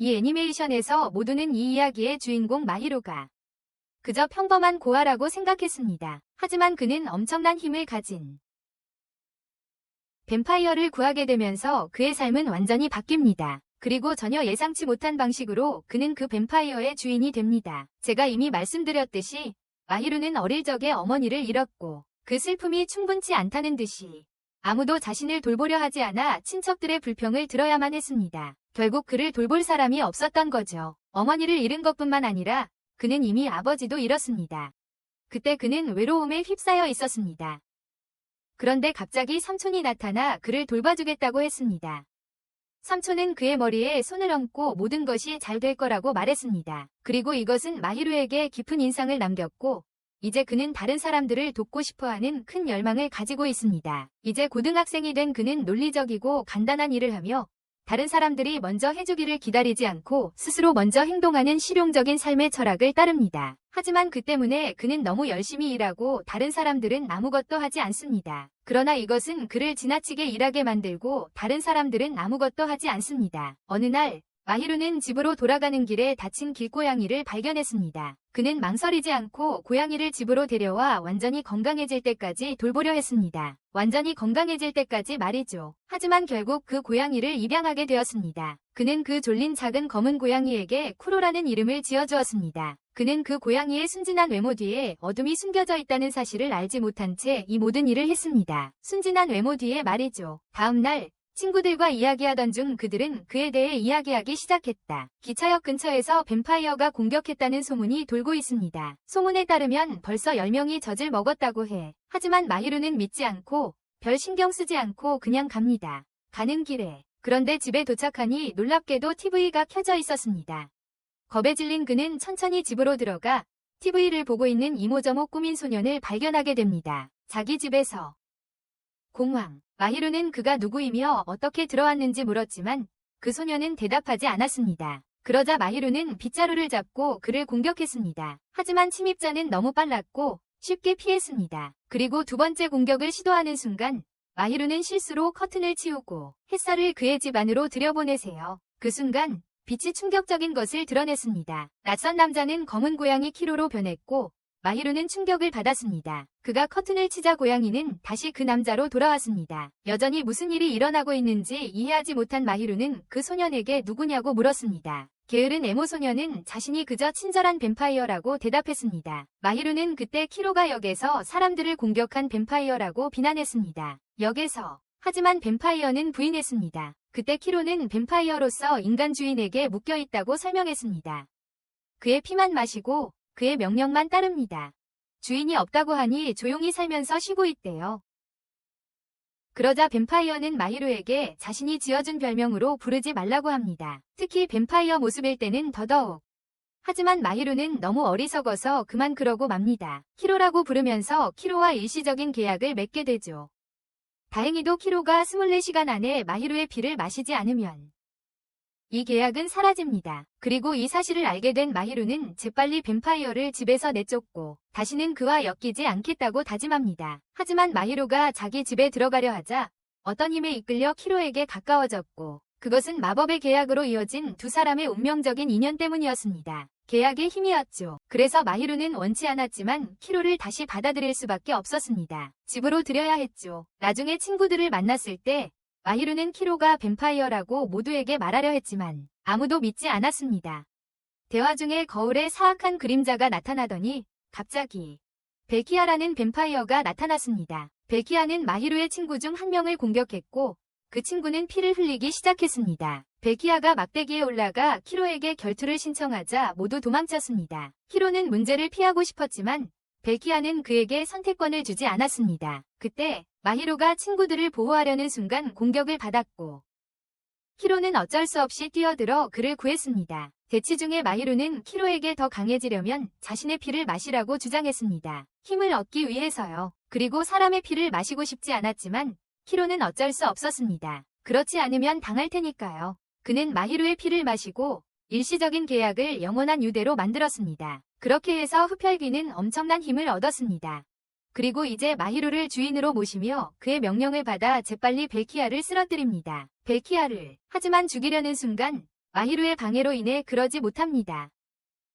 이 애니메이션에서 모두는 이 이야기의 주인공 마히로가 그저 평범한 고아라고 생각했습니다. 하지만 그는 엄청난 힘을 가진 뱀파이어를 구하게 되면서 그의 삶은 완전히 바뀝니다. 그리고 전혀 예상치 못한 방식으로 그는 그 뱀파이어의 주인이 됩니다. 제가 이미 말씀드렸듯이 마히루는 어릴 적에 어머니를 잃었고 그 슬픔이 충분치 않다는 듯이 아무도 자신을 돌보려 하지 않아 친척들의 불평을 들어야만 했습니다. 결국 그를 돌볼 사람이 없었던 거죠. 어머니를 잃은 것뿐만 아니라 그는 이미 아버지도 잃었습니다. 그때 그는 외로움에 휩싸여 있었습니다. 그런데 갑자기 삼촌이 나타나 그를 돌봐주겠다고 했습니다. 삼촌은 그의 머리에 손을 얹고 모든 것이 잘 될 거라고 말했습니다. 그리고 이것은 마히루에게 깊은 인상을 남겼고 이제 그는 다른 사람들을 돕고 싶어하는 큰 열망을 가지고 있습니다. 이제 고등학생이 된 그는 논리적이고 간단한 일을 하며 다른 사람들이 먼저 해주기를 기다리지 않고 스스로 먼저 행동하는 실용적인 삶의 철학을 따릅니다. 하지만 그 때문에 그는 너무 열심히 일하고 다른 사람들은 아무것도 하지 않습니다. 그러나 이것은 그를 지나치게 일하게 만들고 다른 사람들은 아무것도 하지 않습니다. 어느 날 마히루는 집으로 돌아가는 길에 다친 길고양이를 발견했습니다. 그는 망설이지 않고 고양이를 집으로 데려와 완전히 건강해질 때까지 돌보려 했습니다. 완전히 건강해질 때까지 말이죠. 하지만 결국 그 고양이를 입양하게 되었습니다. 그는 그 졸린 작은 검은 고양이에게 쿠로라는 이름을 지어주었습니다. 그는 그 고양이의 순진한 외모 뒤에 어둠이 숨겨져 있다는 사실을 알지 못한 채 이 모든 일을 했습니다. 순진한 외모 뒤에 말이죠. 다음 날 친구들과 이야기하던 중 그들은 그에 대해 이야기하기 시작했다. 기차역 근처에서 뱀파이어가 공격했다는 소문이 돌고 있습니다. 소문에 따르면 벌써 10명이 젖을 먹었다고 해. 하지만 마히루는 믿지 않고 별 신경 쓰지 않고 그냥 갑니다. 가는 길에. 그런데 집에 도착하니 놀랍게도 TV가 켜져 있었습니다. 겁에 질린 그는 천천히 집으로 들어가 TV를 보고 있는 이모저모 꾸민 소년을 발견하게 됩니다. 자기 집에서. 공황. 마히루는 그가 누구이며 어떻게 들어왔는지 물었지만 그 소년은 대답하지 않았습니다. 그러자 마히루는 빗자루를 잡고 그를 공격했습니다. 하지만 침입자는 너무 빨랐고 쉽게 피했습니다. 그리고 두 번째 공격을 시도하는 순간 마히루는 실수로 커튼을 치우고 햇살을 그의 집 안으로 들여보내세요. 그 순간 빛이 충격적인 것을 드러냈습니다. 낯선 남자는 검은 고양이 키로로 변했고 마히루는 충격을 받았습니다. 그가 커튼을 치자 고양이는 다시 그 남자로 돌아왔습니다. 여전히 무슨 일이 일어나고 있는지 이해하지 못한 마히루는 그 소년에게 누구냐고 물었습니다. 게으른 에모 소년은 자신이 그저 친절한 뱀파이어라고 대답했습니다. 마히루는 그때 키로가 역에서 사람들을 공격한 뱀파이어라고 비난했습니다. 역에서. 하지만 뱀파이어는 부인했습니다. 그때 키로는 뱀파이어로서 인간 주인에게 묶여있다고 설명했습니다. 그의 피만 마시고 그의 명령만 따릅니다. 주인이 없다고 하니 조용히 살면서 쉬고 있대요. 그러자 뱀파이어는 마히루에게 자신이 지어준 별명으로 부르지 말라고 합니다. 특히 뱀파이어 모습일 때는 더더욱. 하지만 마히루는 너무 어리석어서 그만 그러고 맙니다. 키로라고 부르면서 키로와 일시적인 계약을 맺게 되죠. 다행히도 키로가 24시간 안에 마히루의 피를 마시지 않으면 이 계약은 사라집니다. 그리고 이 사실을 알게 된 마히루는 재빨리 뱀파이어를 집에서 내쫓고 다시는 그와 엮이지 않겠다고 다짐합니다. 하지만 마히루가 자기 집에 들어가려 하자 어떤 힘에 이끌려 키로에게 가까워졌고 그것은 마법의 계약으로 이어진 두 사람의 운명적인 인연 때문이었습니다. 계약의 힘이었죠. 그래서 마히루는 원치 않았지만 키로를 다시 받아들일 수밖에 없었습니다. 집으로 들여야 했죠. 나중에 친구들을 만났을 때 마히루는 키로가 뱀파이어라고 모두에게 말하려 했지만 아무도 믿지 않았습니다. 대화 중에 거울에 사악한 그림자가 나타나더니 갑자기 벨키아라는 뱀파이어가 나타났습니다. 벨키아는 마히루의 친구 중 한 명을 공격했고 그 친구는 피를 흘리기 시작했습니다. 벨키아가 막대기에 올라가 키로에게 결투를 신청하자 모두 도망쳤습니다. 키로는 문제를 피하고 싶었지만 벨키아는 그에게 선택권을 주지 않았습니다. 그때 마히루가 친구들을 보호하려는 순간 공격을 받았고 키로는 어쩔 수 없이 뛰어들어 그를 구했습니다. 대치 중에 마히루는 키로에게 더 강해지려면 자신의 피를 마시라고 주장했습니다. 힘을 얻기 위해서요. 그리고 사람의 피를 마시고 싶지 않았지만 키로는 어쩔 수 없었습니다. 그렇지 않으면 당할 테니까요. 그는 마히루의 피를 마시고 일시적인 계약을 영원한 유대로 만들었습니다. 그렇게 해서 흡혈귀는 엄청난 힘을 얻었습니다. 그리고 이제 마히루를 주인으로 모시며 그의 명령을 받아 재빨리 벨키아를 쓰러뜨립니다. 벨키아를. 하지만 죽이려는 순간 마히루의 방해로 인해 그러지 못합니다.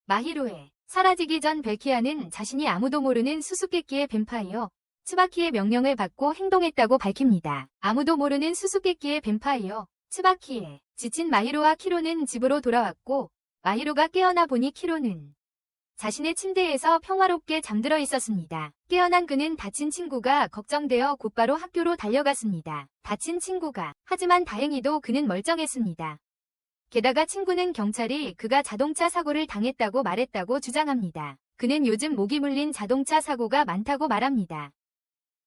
마히루의 사라지기 전 벨키아는 자신이 아무도 모르는 수수께끼의 뱀파이어 츠바키의 명령을 받고 행동했다고 밝힙니다. 아무도 모르는 수수께끼의 뱀파이어 츠바키에 지친 마히루와 키로는 집으로 돌아왔고 마히루가 깨어나 보니 키로는 자신의 침대에서 평화롭게 잠들어 있었습니다. 깨어난 그는 다친 친구가 걱정되어 곧바로 학교로 달려갔습니다. 다친 친구가 하지만 다행히도 그는 멀쩡했습니다. 게다가 친구는 경찰이 그가 자동차 사고를 당했다고 말했다고 주장합니다. 그는 요즘 목이 물린 자동차 사고가 많다고 말합니다.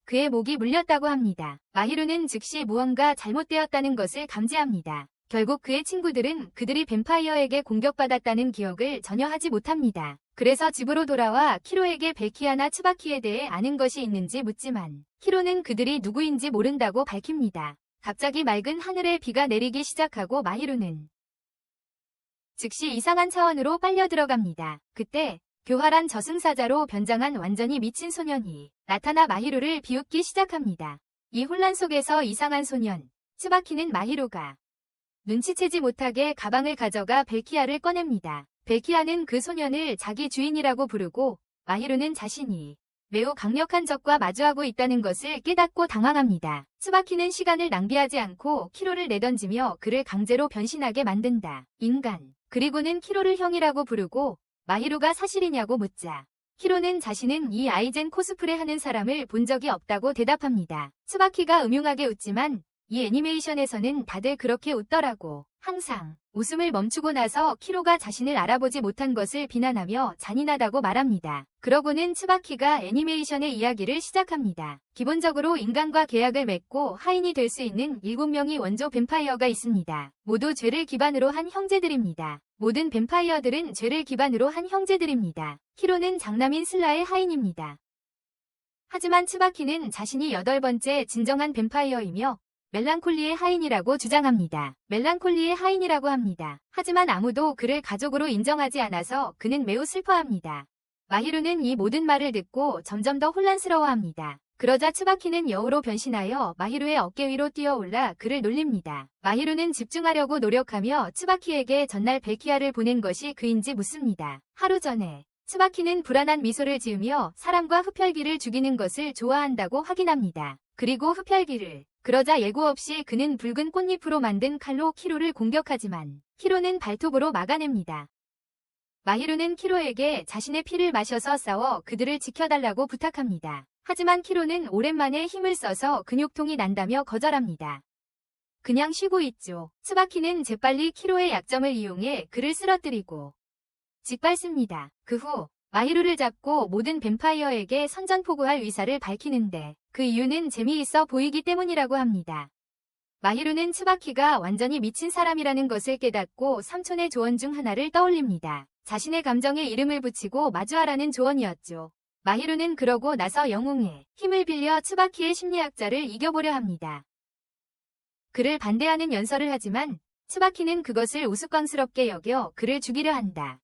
그의 목이 물렸다고 합니다. 마히루는 즉시 무언가 잘못되었다는 것을 감지합니다. 결국 그의 친구들은 그들이 뱀파이어에게 공격받았다는 기억을 전혀 하지 못합니다. 그래서 집으로 돌아와 키로에게 벨키아나 츠바키에 대해 아는 것이 있는지 묻지만 키로는 그들이 누구인지 모른다고 밝힙니다. 갑자기 맑은 하늘에 비가 내리기 시작하고 마히루는 즉시 이상한 차원으로 빨려 들어갑니다. 그때 교활한 저승사자로 변장한 완전히 미친 소년이 나타나 마히루를 비웃기 시작합니다. 이 혼란 속에서 이상한 소년 츠바키는 마히루가 눈치채지 못하게 가방을 가져가 벨키아를 꺼냅니다. 벨키아는 그 소년을 자기 주인이라고 부르고 마히루는 자신이 매우 강력한 적과 마주하고 있다는 것을 깨닫고 당황합니다. 츠바키는 시간을 낭비하지 않고 키로를 내던지며 그를 강제로 변신하게 만든다. 인간. 그리고는 키로를 형이라고 부르고 마히루가 사실이냐고 묻자 키로는 자신은 이 아이젠 코스프레 하는 사람을 본 적이 없다고 대답합니다. 츠바키가 음흉하게 웃지만 이 애니메이션에서는 다들 그렇게 웃더라고. 항상 웃음을 멈추고 나서 키로가 자신을 알아보지 못한 것을 비난하며 잔인하다고 말합니다. 그러고는 츠바키가 애니메이션의 이야기를 시작합니다. 기본적으로 인간과 계약을 맺고 하인이 될 수 있는 7명의 원조 뱀파이어가 있습니다. 모두 죄를 기반으로 한 형제들입니다. 모든 뱀파이어들은 죄를 기반으로 한 형제들입니다. 키로는 장남인 슬라의 하인입니다. 하지만 츠바키는 자신이 8번째 진정한 뱀파이어이며 멜랑콜리의 하인이라고 주장합니다. 멜랑콜리의 하인이라고 합니다. 하지만 아무도 그를 가족으로 인정하지 않아서 그는 매우 슬퍼합니다. 마히루는 이 모든 말을 듣고 점점 더 혼란스러워합니다. 그러자 츠바키는 여우로 변신하여 마히루의 어깨 위로 뛰어올라 그를 놀립니다. 마히루는 집중하려고 노력하며 츠바키에게 전날 벨키아를 보낸 것이 그인지 묻습니다. 하루 전에 츠바키는 불안한 미소를 지으며 사람과 흡혈귀를 죽이는 것을 좋아한다고 확인합니다. 그리고 흡혈귀를 그러자 예고 없이 그는 붉은 꽃잎으로 만든 칼로 키로를 공격하지만 키로는 발톱으로 막아냅니다. 마히루는 키로에게 자신의 피를 마셔서 싸워 그들을 지켜달라고 부탁합니다. 하지만 키로는 오랜만에 힘을 써서 근육통이 난다며 거절합니다. 그냥 쉬고 있죠. 츠바키는 재빨리 키로의 약점을 이용해 그를 쓰러뜨리고 짓밟습니다. 그 후 마히루를 잡고 모든 뱀파이어에게 선전포고할 의사를 밝히는데 그 이유는 재미있어 보이기 때문이라고 합니다. 마히루는 츠바키가 완전히 미친 사람이라는 것을 깨닫고 삼촌의 조언 중 하나를 떠올립니다. 자신의 감정에 이름을 붙이고 마주하라는 조언이었죠. 마히루는 그러고 나서 영웅의 힘을 빌려 츠바키의 심리학자를 이겨보려 합니다. 그를 반대하는 연설을 하지만 츠바키는 그것을 우스꽝스럽게 여겨 그를 죽이려 한다.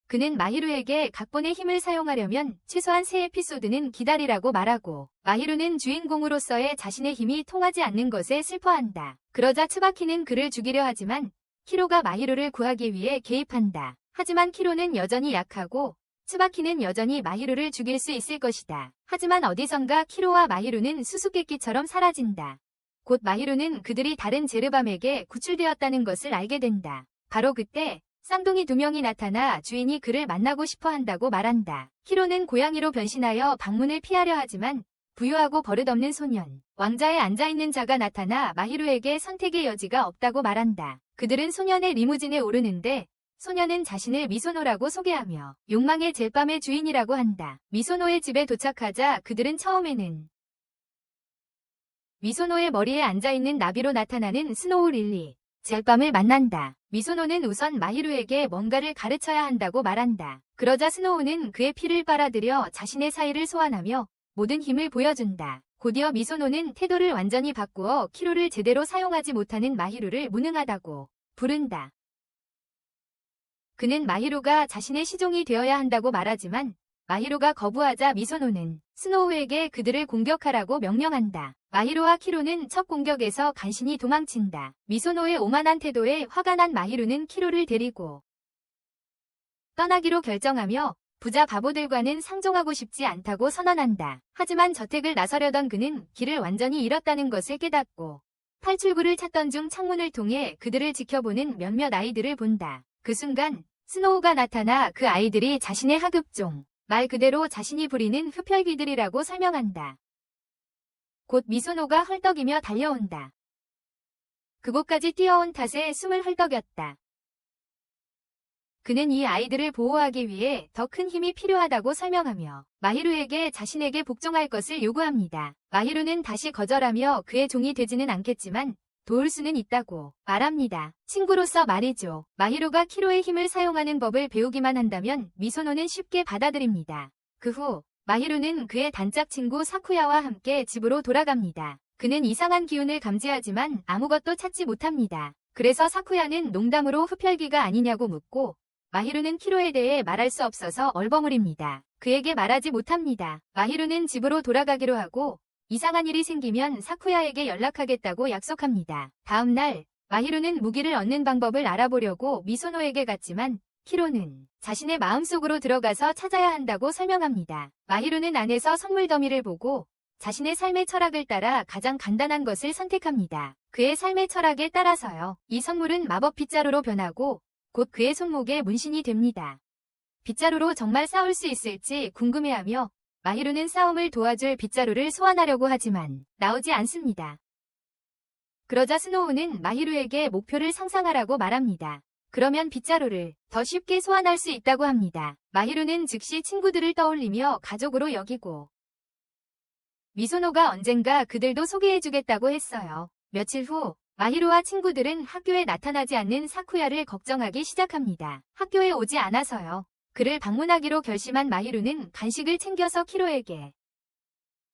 그는 마히루에게 각본의 힘을 사용하려면 최소한 3에피소드는 기다리라고 말하고 마히루는 주인공으로서의 자신의 힘이 통하지 않는 것에 슬퍼한다. 그러자 츠바키는 그를 죽이려 하지만 키로가 마히루를 구하기 위해 개입한다. 하지만 키로는 여전히 약하고 츠바키는 여전히 마히루를 죽일 수 있을 것이다. 하지만 어디선가 키로와 마히루는 수수께끼처럼 사라진다. 곧 마히루는 그들이 다른 제르밤에게 구출되었다는 것을 알게 된다. 바로 그때 쌍둥이 2명이 나타나 주인이 그를 만나고 싶어 한다고 말한다. 키로는 고양이로 변신하여 방문을 피하려 하지만 부유하고 버릇없는 소년, 왕자에 앉아있는 자가 나타나 마히루에게 선택의 여지가 없다고 말한다. 그들은 소년의 리무진에 오르는데 소년은 자신을 미소노라고 소개하며 욕망의 젤밤의 주인이라고 한다. 미소노의 집에 도착하자 그들은 처음에는 미소노의 머리에 앉아있는 나비로 나타나는 스노우 릴리, 젤밤을 만난다. 미소노는 우선 마히루에게 뭔가를 가르쳐야 한다고 말한다. 그러자 스노우는 그의 피를 빨아들여 자신의 사이를 소환하며 모든 힘을 보여준다. 곧이어 미소노는 태도를 완전히 바꾸어 키로를 제대로 사용하지 못하는 마히루를 무능하다고 부른다. 그는 마히루가 자신의 시종이 되어야 한다고 말하지만 마히로가 거부하자 미소노는 스노우에게 그들을 공격하라고 명령한다. 마히로와 키로는 첫 공격에서 간신히 도망친다. 미소노의 오만한 태도에 화가 난 마히로는 키로를 데리고 떠나기로 결정하며 부자 바보들과는 상종하고 싶지 않다고 선언한다. 하지만 저택을 나서려던 그는 길을 완전히 잃었다는 것을 깨닫고 탈출구를 찾던 중 창문을 통해 그들을 지켜보는 몇몇 아이들을 본다. 그 순간 스노우가 나타나 그 아이들이 자신의 하급종, 말 그대로 자신이 부리는 흡혈귀들이라고 설명한다. 곧 미소노가 헐떡이며 달려온다. 그곳까지 뛰어온 탓에 숨을 헐떡였다. 그는 이 아이들을 보호하기 위해 더 큰 힘이 필요하다고 설명하며 마히루에게 자신에게 복종할 것을 요구합니다. 마히루는 다시 거절하며 그의 종이 되지는 않겠지만 도울 수는 있다고 말합니다. 친구로서 말이죠. 마히루가 키로의 힘을 사용하는 법을 배우기만 한다면 미소노는 쉽게 받아들입니다. 그 후 마히루는 그의 단짝 친구 사쿠야와 함께 집으로 돌아갑니다. 그는 이상한 기운을 감지하지만 아무것도 찾지 못합니다. 그래서 사쿠야는 농담으로 흡혈귀가 아니냐고 묻고 마히루는 키로에 대해 말할 수 없어서 얼버무립니다. 그에게 말하지 못합니다. 마히루는 집으로 돌아가기로 하고 이상한 일이 생기면 사쿠야에게 연락하겠다고 약속합니다. 다음 날 마히루는 무기를 얻는 방법을 알아보려고 미소노에게 갔지만 키로는 자신의 마음속으로 들어가서 찾아야 한다고 설명합니다. 마히루는 안에서 선물 더미를 보고 자신의 삶의 철학을 따라 가장 간단한 것을 선택합니다. 그의 삶의 철학에 따라서요. 이 선물은 마법 빗자루로 변하고 곧 그의 손목에 문신이 됩니다. 빗자루로 정말 싸울 수 있을지 궁금해하며 마히루는 싸움을 도와줄 빗자루를 소환하려고 하지만 나오지 않습니다. 그러자 스노우는 마히루에게 목표를 상상하라고 말합니다. 그러면 빗자루를 더 쉽게 소환할 수 있다고 합니다. 마히루는 즉시 친구들을 떠올리며 가족으로 여기고 미소노가 언젠가 그들도 소개해주겠다고 했어요. 며칠 후 마히루와 친구들은 학교에 나타나지 않는 사쿠야를 걱정하기 시작합니다. 학교에 오지 않아서요. 그를 방문하기로 결심한 마히루는 간식을 챙겨서 키로에게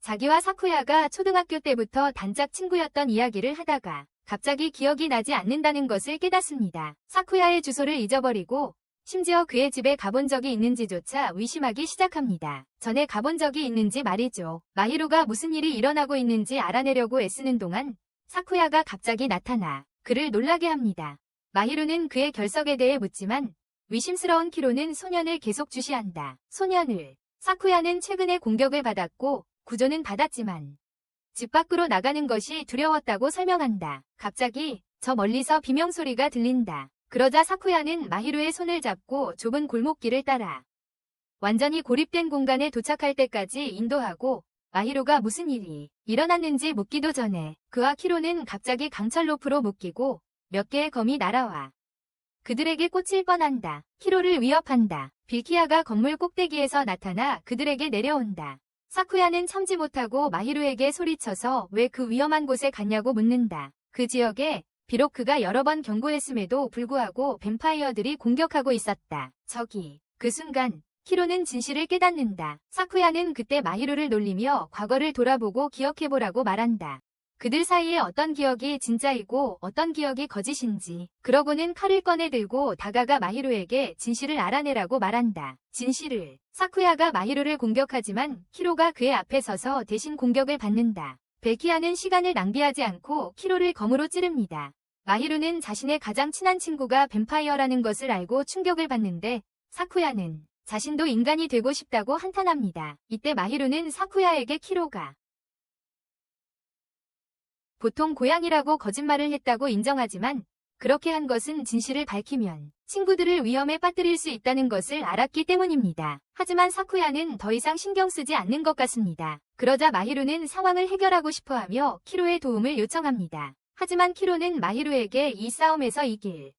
자기와 사쿠야가 초등학교 때부터 단짝 친구였던 이야기를 하다가 갑자기 기억이 나지 않는다는 것을 깨닫습니다. 사쿠야의 주소를 잊어버리고 심지어 그의 집에 가본 적이 있는지조차 의심하기 시작합니다. 전에 가본 적이 있는지 말이죠. 마히루가 무슨 일이 일어나고 있는지 알아내려고 애쓰는 동안 사쿠야가 갑자기 나타나 그를 놀라게 합니다. 마히루는 그의 결석에 대해 묻지만 의심스러운 키로는 소년을 계속 주시한다. 소년을. 사쿠야는 최근에 공격을 받았고 구조는 받았지만 집 밖으로 나가는 것이 두려웠다고 설명한다. 갑자기 저 멀리서 비명소리가 들린다. 그러자 사쿠야는 마히루의 손을 잡고 좁은 골목길을 따라 완전히 고립된 공간에 도착할 때까지 인도하고 마히루가 무슨 일이 일어났는지 묻기도 전에 그와 키로는 갑자기 강철 로프로 묶이고 몇 개의 검이 날아와 그들에게 꽂힐 뻔한다. 키로를 위협한다. 빌키아가 건물 꼭대기에서 나타나 그들에게 내려온다. 사쿠야는 참지 못하고 마히루에게 소리쳐서 왜 그 위험한 곳에 갔냐고 묻는다. 그 지역에 비록 그가 여러 번 경고했음에도 불구하고 뱀파이어들이 공격하고 있었다. 그 순간 키로는 진실을 깨닫는다. 사쿠야는 그때 마히루를 놀리며 과거를 돌아보고 기억해보라고 말한다. 그들 사이에 어떤 기억이 진짜이고 어떤 기억이 거짓인지. 그러고는 칼을 꺼내 들고 다가가 마히루에게 진실을 알아내라고 말한다. 진실을. 사쿠야가 마히루를 공격하지만 키로가 그의 앞에 서서 대신 공격을 받는다. 벨키아는 시간을 낭비하지 않고 키로를 검으로 찌릅니다. 마히루는 자신의 가장 친한 친구가 뱀파이어라는 것을 알고 충격을 받는데 사쿠야는 자신도 인간이 되고 싶다고 한탄합니다. 이때 마히루는 사쿠야에게 키로가 보통 고양이라고 거짓말을 했다고 인정하지만 그렇게 한 것은 진실을 밝히면 친구들을 위험에 빠뜨릴 수 있다는 것을 알았기 때문입니다. 하지만 사쿠야는 더 이상 신경 쓰지 않는 것 같습니다. 그러자 마히루는 상황을 해결하고 싶어하며 키로의 도움을 요청합니다. 하지만 키로는 마히루에게 이 싸움에서 이길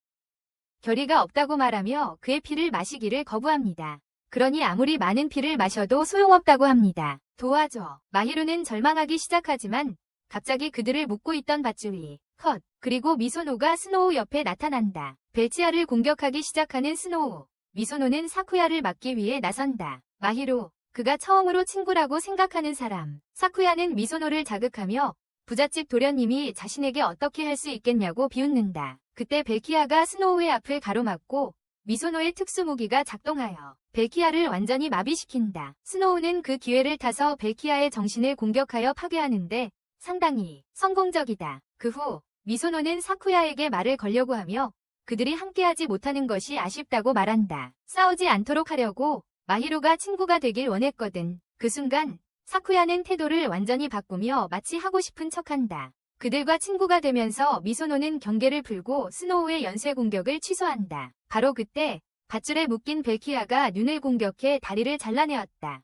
결의가 없다고 말하며 그의 피를 마시기를 거부합니다. 그러니 아무리 많은 피를 마셔도 소용없다고 합니다. 도와줘. 마히루는 절망하기 시작하지만 갑자기 그들을 묶고 있던 밧줄이 컷. 그리고 미소노가 스노우 옆에 나타난다. 벨치아를 공격하기 시작하는 스노우. 미소노는 사쿠야를 막기 위해 나선다. 마히루. 그가 처음으로 친구라고 생각하는 사람. 사쿠야는 미소노를 자극하며 부잣집 도련님이 자신에게 어떻게 할 수 있겠냐고 비웃는다. 그때 벨키아가 스노우의 앞을 가로막고 미소노의 특수무기가 작동하여 벨키아를 완전히 마비시킨다. 스노우는 그 기회를 타서 벨키아의 정신을 공격하여 파괴하는데 상당히 성공적이다. 그 후 미소노는 사쿠야에게 말을 걸려고 하며 그들이 함께하지 못하는 것이 아쉽다고 말한다. 싸우지 않도록 하려고 마히로가 친구가 되길 원했거든. 그 순간 사쿠야는 태도를 완전히 바꾸며 마치 하고 싶은 척한다. 그들과 친구가 되면서 미소노는 경계를 풀고 스노우의 연쇄 공격을 취소한다. 바로 그때 밧줄에 묶인 벨키아가 눈을 공격해 다리를 잘라내었다.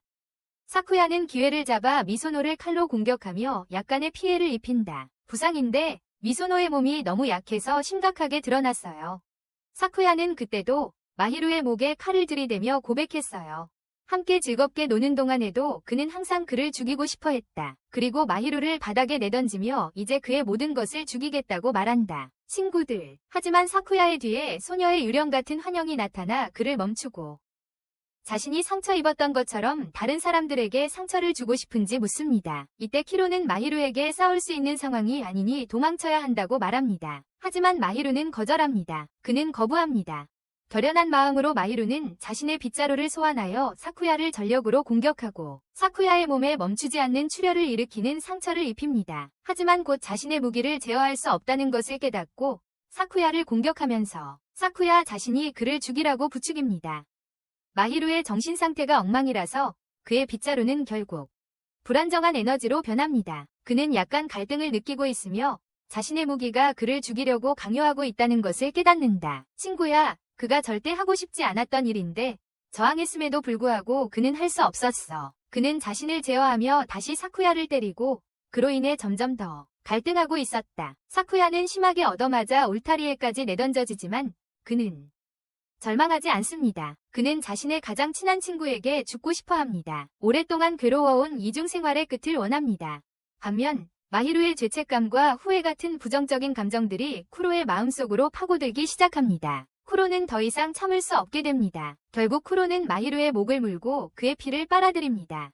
사쿠야는 기회를 잡아 미소노를 칼로 공격하며 약간의 피해를 입힌다. 부상인데 미소노의 몸이 너무 약해서 심각하게 드러났어요. 사쿠야는 그때도 마히로의 목에 칼을 들이대며 고백했어요. 함께 즐겁게 노는 동안에도 그는 항상 그를 죽이고 싶어 했다. 그리고 마히로를 바닥에 내던지며 이제 그의 모든 것을 죽이겠다고 말한다. 친구들. 하지만 사쿠야의 뒤에 소녀의 유령 같은 환영이 나타나 그를 멈추고 자신이 상처 입었던 것처럼 다른 사람들에게 상처를 주고 싶은지 묻습니다. 이때 키로는 마히로에게 싸울 수 있는 상황이 아니니 도망쳐야 한다고 말합니다. 하지만 마히로는 거절합니다. 그는 거부합니다. 결연한 마음으로 마히로는 자신의 빗자루를 소환하여 사쿠야를 전력으로 공격하고 사쿠야의 몸에 멈추지 않는 출혈을 일으키는 상처를 입힙니다. 하지만 곧 자신의 무기를 제어할 수 없다는 것을 깨닫고 사쿠야를 공격하면서 사쿠야 자신이 그를 죽이라고 부추깁니다. 마히로의 정신 상태가 엉망이라서 그의 빗자루는 결국 불안정한 에너지로 변합니다. 그는 약간 갈등을 느끼고 있으며 자신의 무기가 그를 죽이려고 강요하고 있다는 것을 깨닫는다. 친구야. 그가 절대 하고 싶지 않았던 일인데 저항했음에도 불구하고 그는 할 수 없었어. 그는 자신을 제어하며 다시 사쿠야를 때리고 그로 인해 점점 더 갈등하고 있었다. 사쿠야는 심하게 얻어맞아 울타리에까지 내던져지지만 그는 절망하지 않습니다. 그는 자신의 가장 친한 친구에게 죽고 싶어 합니다. 오랫동안 괴로워온 이중생활의 끝을 원합니다. 반면 마히로의 죄책감과 후회 같은 부정적인 감정들이 쿠로의 마음속으로 파고들기 시작합니다. 쿠로는 더 이상 참을 수 없게 됩니다. 결국 쿠로는 마히로의 목을 물고 그의 피를 빨아들입니다.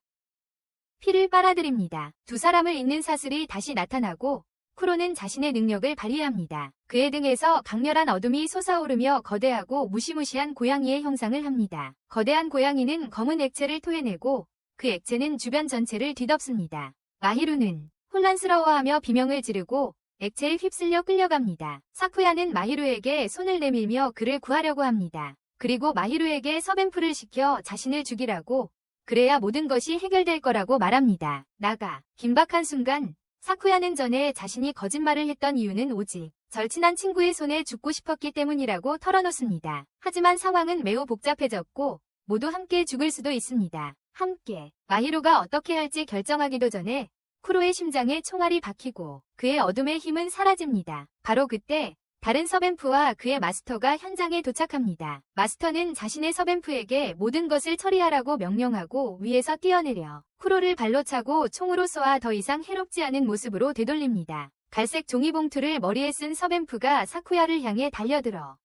두 사람을 잇는 사슬이 다시 나타나고 쿠로는 자신의 능력을 발휘합니다. 그의 등에서 강렬한 어둠이 솟아오르며 거대하고 무시무시한 고양이의 형상을 합니다. 거대한 고양이는 검은 액체를 토해내고 그 액체는 주변 전체를 뒤덮습니다. 마히로는 혼란스러워하며 비명을 지르고 액체에 휩쓸려 끌려갑니다. 사쿠야는 마히로에게 손을 내밀며 그를 구하려고 합니다. 그리고 마히로에게 서뱀프를 시켜 자신을 죽이라고 그래야 모든 것이 해결될 거라고 말합니다. 나가. 긴박한 순간 사쿠야는 전에 자신이 거짓말을 했던 이유는 오직 절친한 친구의 손에 죽고 싶었기 때문이라고 털어놓습니다. 하지만 상황은 매우 복잡해졌고 모두 함께 죽을 수도 있습니다. 함께. 마히로가 어떻게 할지 결정하기도 전에 쿠로의 심장에 총알이 박히고 그의 어둠의 힘은 사라집니다. 바로 그때 다른 서뱀프와 그의 마스터가 현장에 도착합니다. 마스터는 자신의 서뱀프에게 모든 것을 처리하라고 명령하고 위에서 뛰어내려 쿠로를 발로 차고 총으로 쏘아 더 이상 해롭지 않은 모습으로 되돌립니다. 갈색 종이봉투를 머리에 쓴 서뱀프가 사쿠야를 향해 달려들어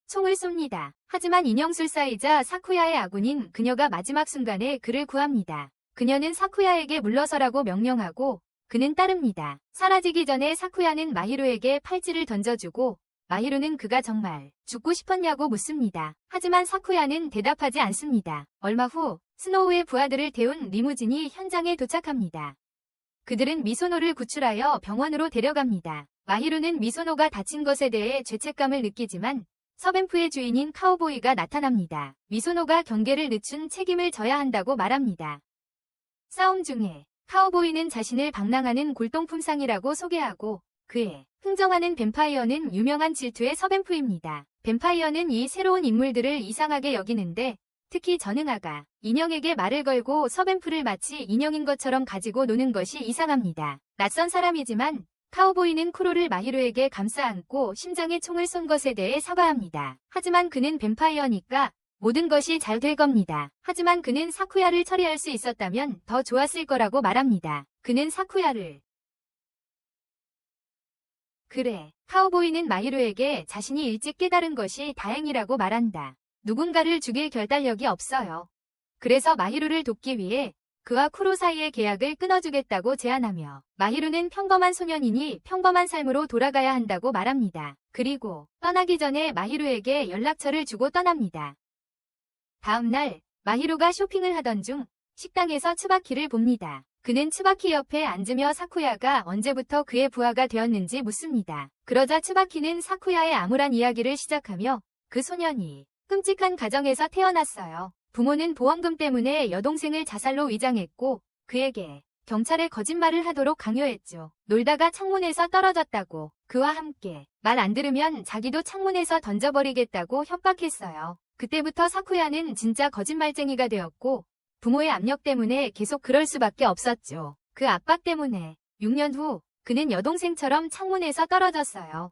총을 쏩니다. 하지만 인형술사이자 사쿠야의 아군인 그녀가 마지막 순간에 그를 구합니다. 그녀는 사쿠야에게 물러서라고 명령하고 그는 따릅니다. 사라지기 전에 사쿠야는 마히로에게 팔찌를 던져주고 마히로는 그가 정말 죽고 싶었냐고 묻습니다. 하지만 사쿠야는 대답하지 않습니다. 얼마 후 스노우의 부하들을 태운 리무진이 현장에 도착합니다. 그들은 미소노를 구출하여 병원으로 데려갑니다. 마히로는 미소노가 다친 것에 대해 죄책감을 느끼지만 서뱀프의 주인인 카우보이가 나타납니다. 미소노가 경계를 늦춘 책임을 져야 한다고 말합니다. 싸움 중에 카우보이는 자신을 방랑하는 골동품상이라고 소개하고 그의 흥정하는 뱀파이어는 유명한 질투의 서뱀프입니다. 뱀파이어는 이 새로운 인물들을 이상하게 여기는데 특히 전응아가 인형에게 말을 걸고 서뱀프를 마치 인형인 것처럼 가지고 노는 것이 이상합니다. 낯선 사람이지만 카우보이는 쿠로를 마히로에게 감싸 안고 심장에 총을 쏜 것에 대해 사과합니다. 하지만 그는 뱀파이어니까 모든 것이 잘 될 겁니다. 하지만 그는 사쿠야를 처리할 수 있었다면 더 좋았을 거라고 말합니다. 그는 사쿠야를 그래. 카우보이는 마히로에게 자신이 일찍 깨달은 것이 다행이라고 말한다. 누군가를 죽일 결단력이 없어요. 그래서 마히로를 돕기 위해 그와 쿠로 사이의 계약을 끊어주겠다고 제안하며 마히루는 평범한 소년이니 평범한 삶으로 돌아가야 한다고 말합니다. 그리고 떠나기 전에 마히루에게 연락처를 주고 떠납니다. 다음 날 마히루가 쇼핑을 하던 중 식당에서 츠바키를 봅니다. 그는 츠바키 옆에 앉으며 사쿠야가 언제부터 그의 부하가 되었는지 묻습니다. 그러자 츠바키는 사쿠야의 암울한 이야기를 시작하며 그 소년이 끔찍한 가정에서 태어났어요. 부모는 보험금 때문에 여동생을 자살로 위장했고 그에게 경찰에 거짓말을 하도록 강요했죠. 놀다가 창문에서 떨어졌다고 그와 함께 말 안 들으면 자기도 창문에서 던져버리겠다고 협박했어요. 그때부터 사쿠야는 진짜 거짓말쟁이가 되었고 부모의 압력 때문에 계속 그럴 수밖에 없었죠. 그 압박 때문에 6년 후 그는 여동생처럼 창문에서 떨어졌어요.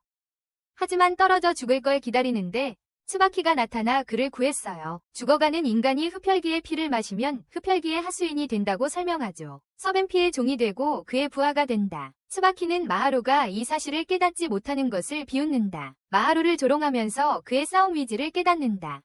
하지만 떨어져 죽을 걸 기다리는데 츠바키가 나타나 그를 구했어요. 죽어가는 인간이 흡혈귀의 피를 마시면 흡혈귀의 하수인이 된다고 설명하죠. 서벤피의 종이 되고 그의 부하가 된다. 츠바키는 마하루가 이 사실을 깨닫지 못하는 것을 비웃는다. 마하루를 조롱하면서 그의 싸움 위지를 깨닫는다.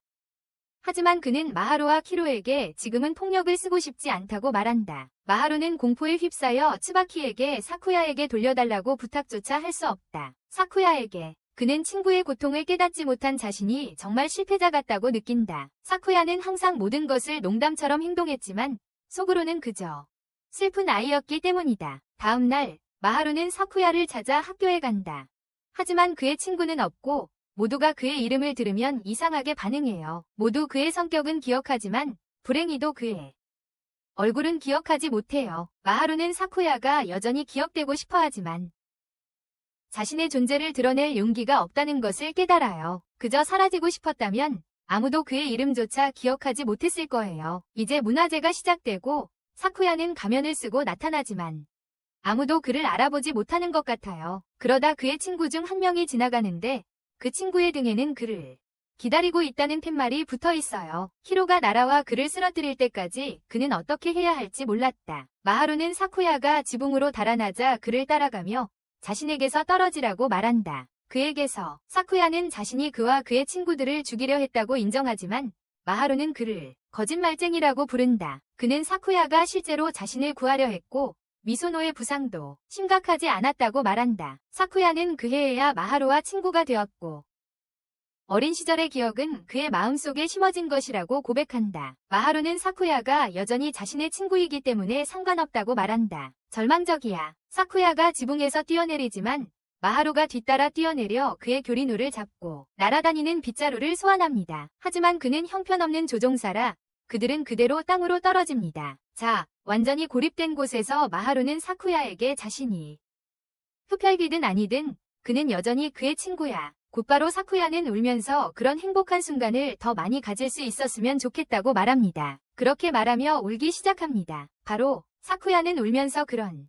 하지만 그는 마하루와 키로에게 지금은 폭력을 쓰고 싶지 않다고 말한다. 마하루는 공포에 휩싸여 츠바키에게 사쿠야에게 돌려달라고 부탁조차 할 수 없다. 사쿠야에게 그는 친구의 고통을 깨닫지 못한 자신이 정말 실패자 같다고 느낀다. 사쿠야는 항상 모든 것을 농담처럼 행동했지만 속으로는 그저 슬픈 아이였기 때문이다. 다음 날 마하루는 사쿠야를 찾아 학교에 간다. 하지만 그의 친구는 없고 모두가 그의 이름을 들으면 이상하게 반응해요. 모두 그의 성격은 기억하지만 불행히도 그의 얼굴은 기억하지 못해요. 마하루는 사쿠야가 여전히 기억되고 싶어하지만 자신의 존재를 드러낼 용기가 없다는 것을 깨달아요. 그저 사라지고 싶었다면 아무도 그의 이름조차 기억하지 못했을 거예요. 이제 문화제가 시작되고 사쿠야는 가면을 쓰고 나타나지만 아무도 그를 알아보지 못하는 것 같아요. 그러다 그의 친구 중 한 명이 지나가는데 그 친구의 등에는 그를 기다리고 있다는 팻말이 붙어 있어요. 히로가 날아와 그를 쓰러뜨릴 때까지 그는 어떻게 해야 할지 몰랐다. 마하루는 사쿠야가 지붕으로 달아나자 그를 따라가며 자신에게서 떨어지라고 말한다. 그에게서 사쿠야는 자신이 그와 그의 친구들을 죽이려 했다고 인정하지만 마하루는 그를 거짓말쟁이라고 부른다. 그는 사쿠야가 실제로 자신을 구하려 했고 미소노의 부상도 심각하지 않았다고 말한다. 사쿠야는 그 해에야 마하루와 친구가 되었고 어린 시절의 기억은 그의 마음속에 심어진 것이라고 고백한다. 마하루는 사쿠야가 여전히 자신의 친구이기 때문에 상관없다고 말한다. 절망적이야. 사쿠야가 지붕에서 뛰어내리지만 마하루가 뒤따라 뛰어내려 그의 교리누를 잡고 날아다니는 빗자루를 소환합니다. 하지만 그는 형편없는 조종사라 그들은 그대로 땅으로 떨어집니다. 자, 완전히 고립된 곳에서 마하루는 사쿠야에게 자신이 흡혈귀든 아니든 그는 여전히 그의 친구야. 곧바로 사쿠야는 울면서 그런 행복한 순간을 더 많이 가질 수 있었으면 좋겠다고 말합니다. 그렇게 말하며 울기 시작합니다. 바로 사쿠야는 울면서 그런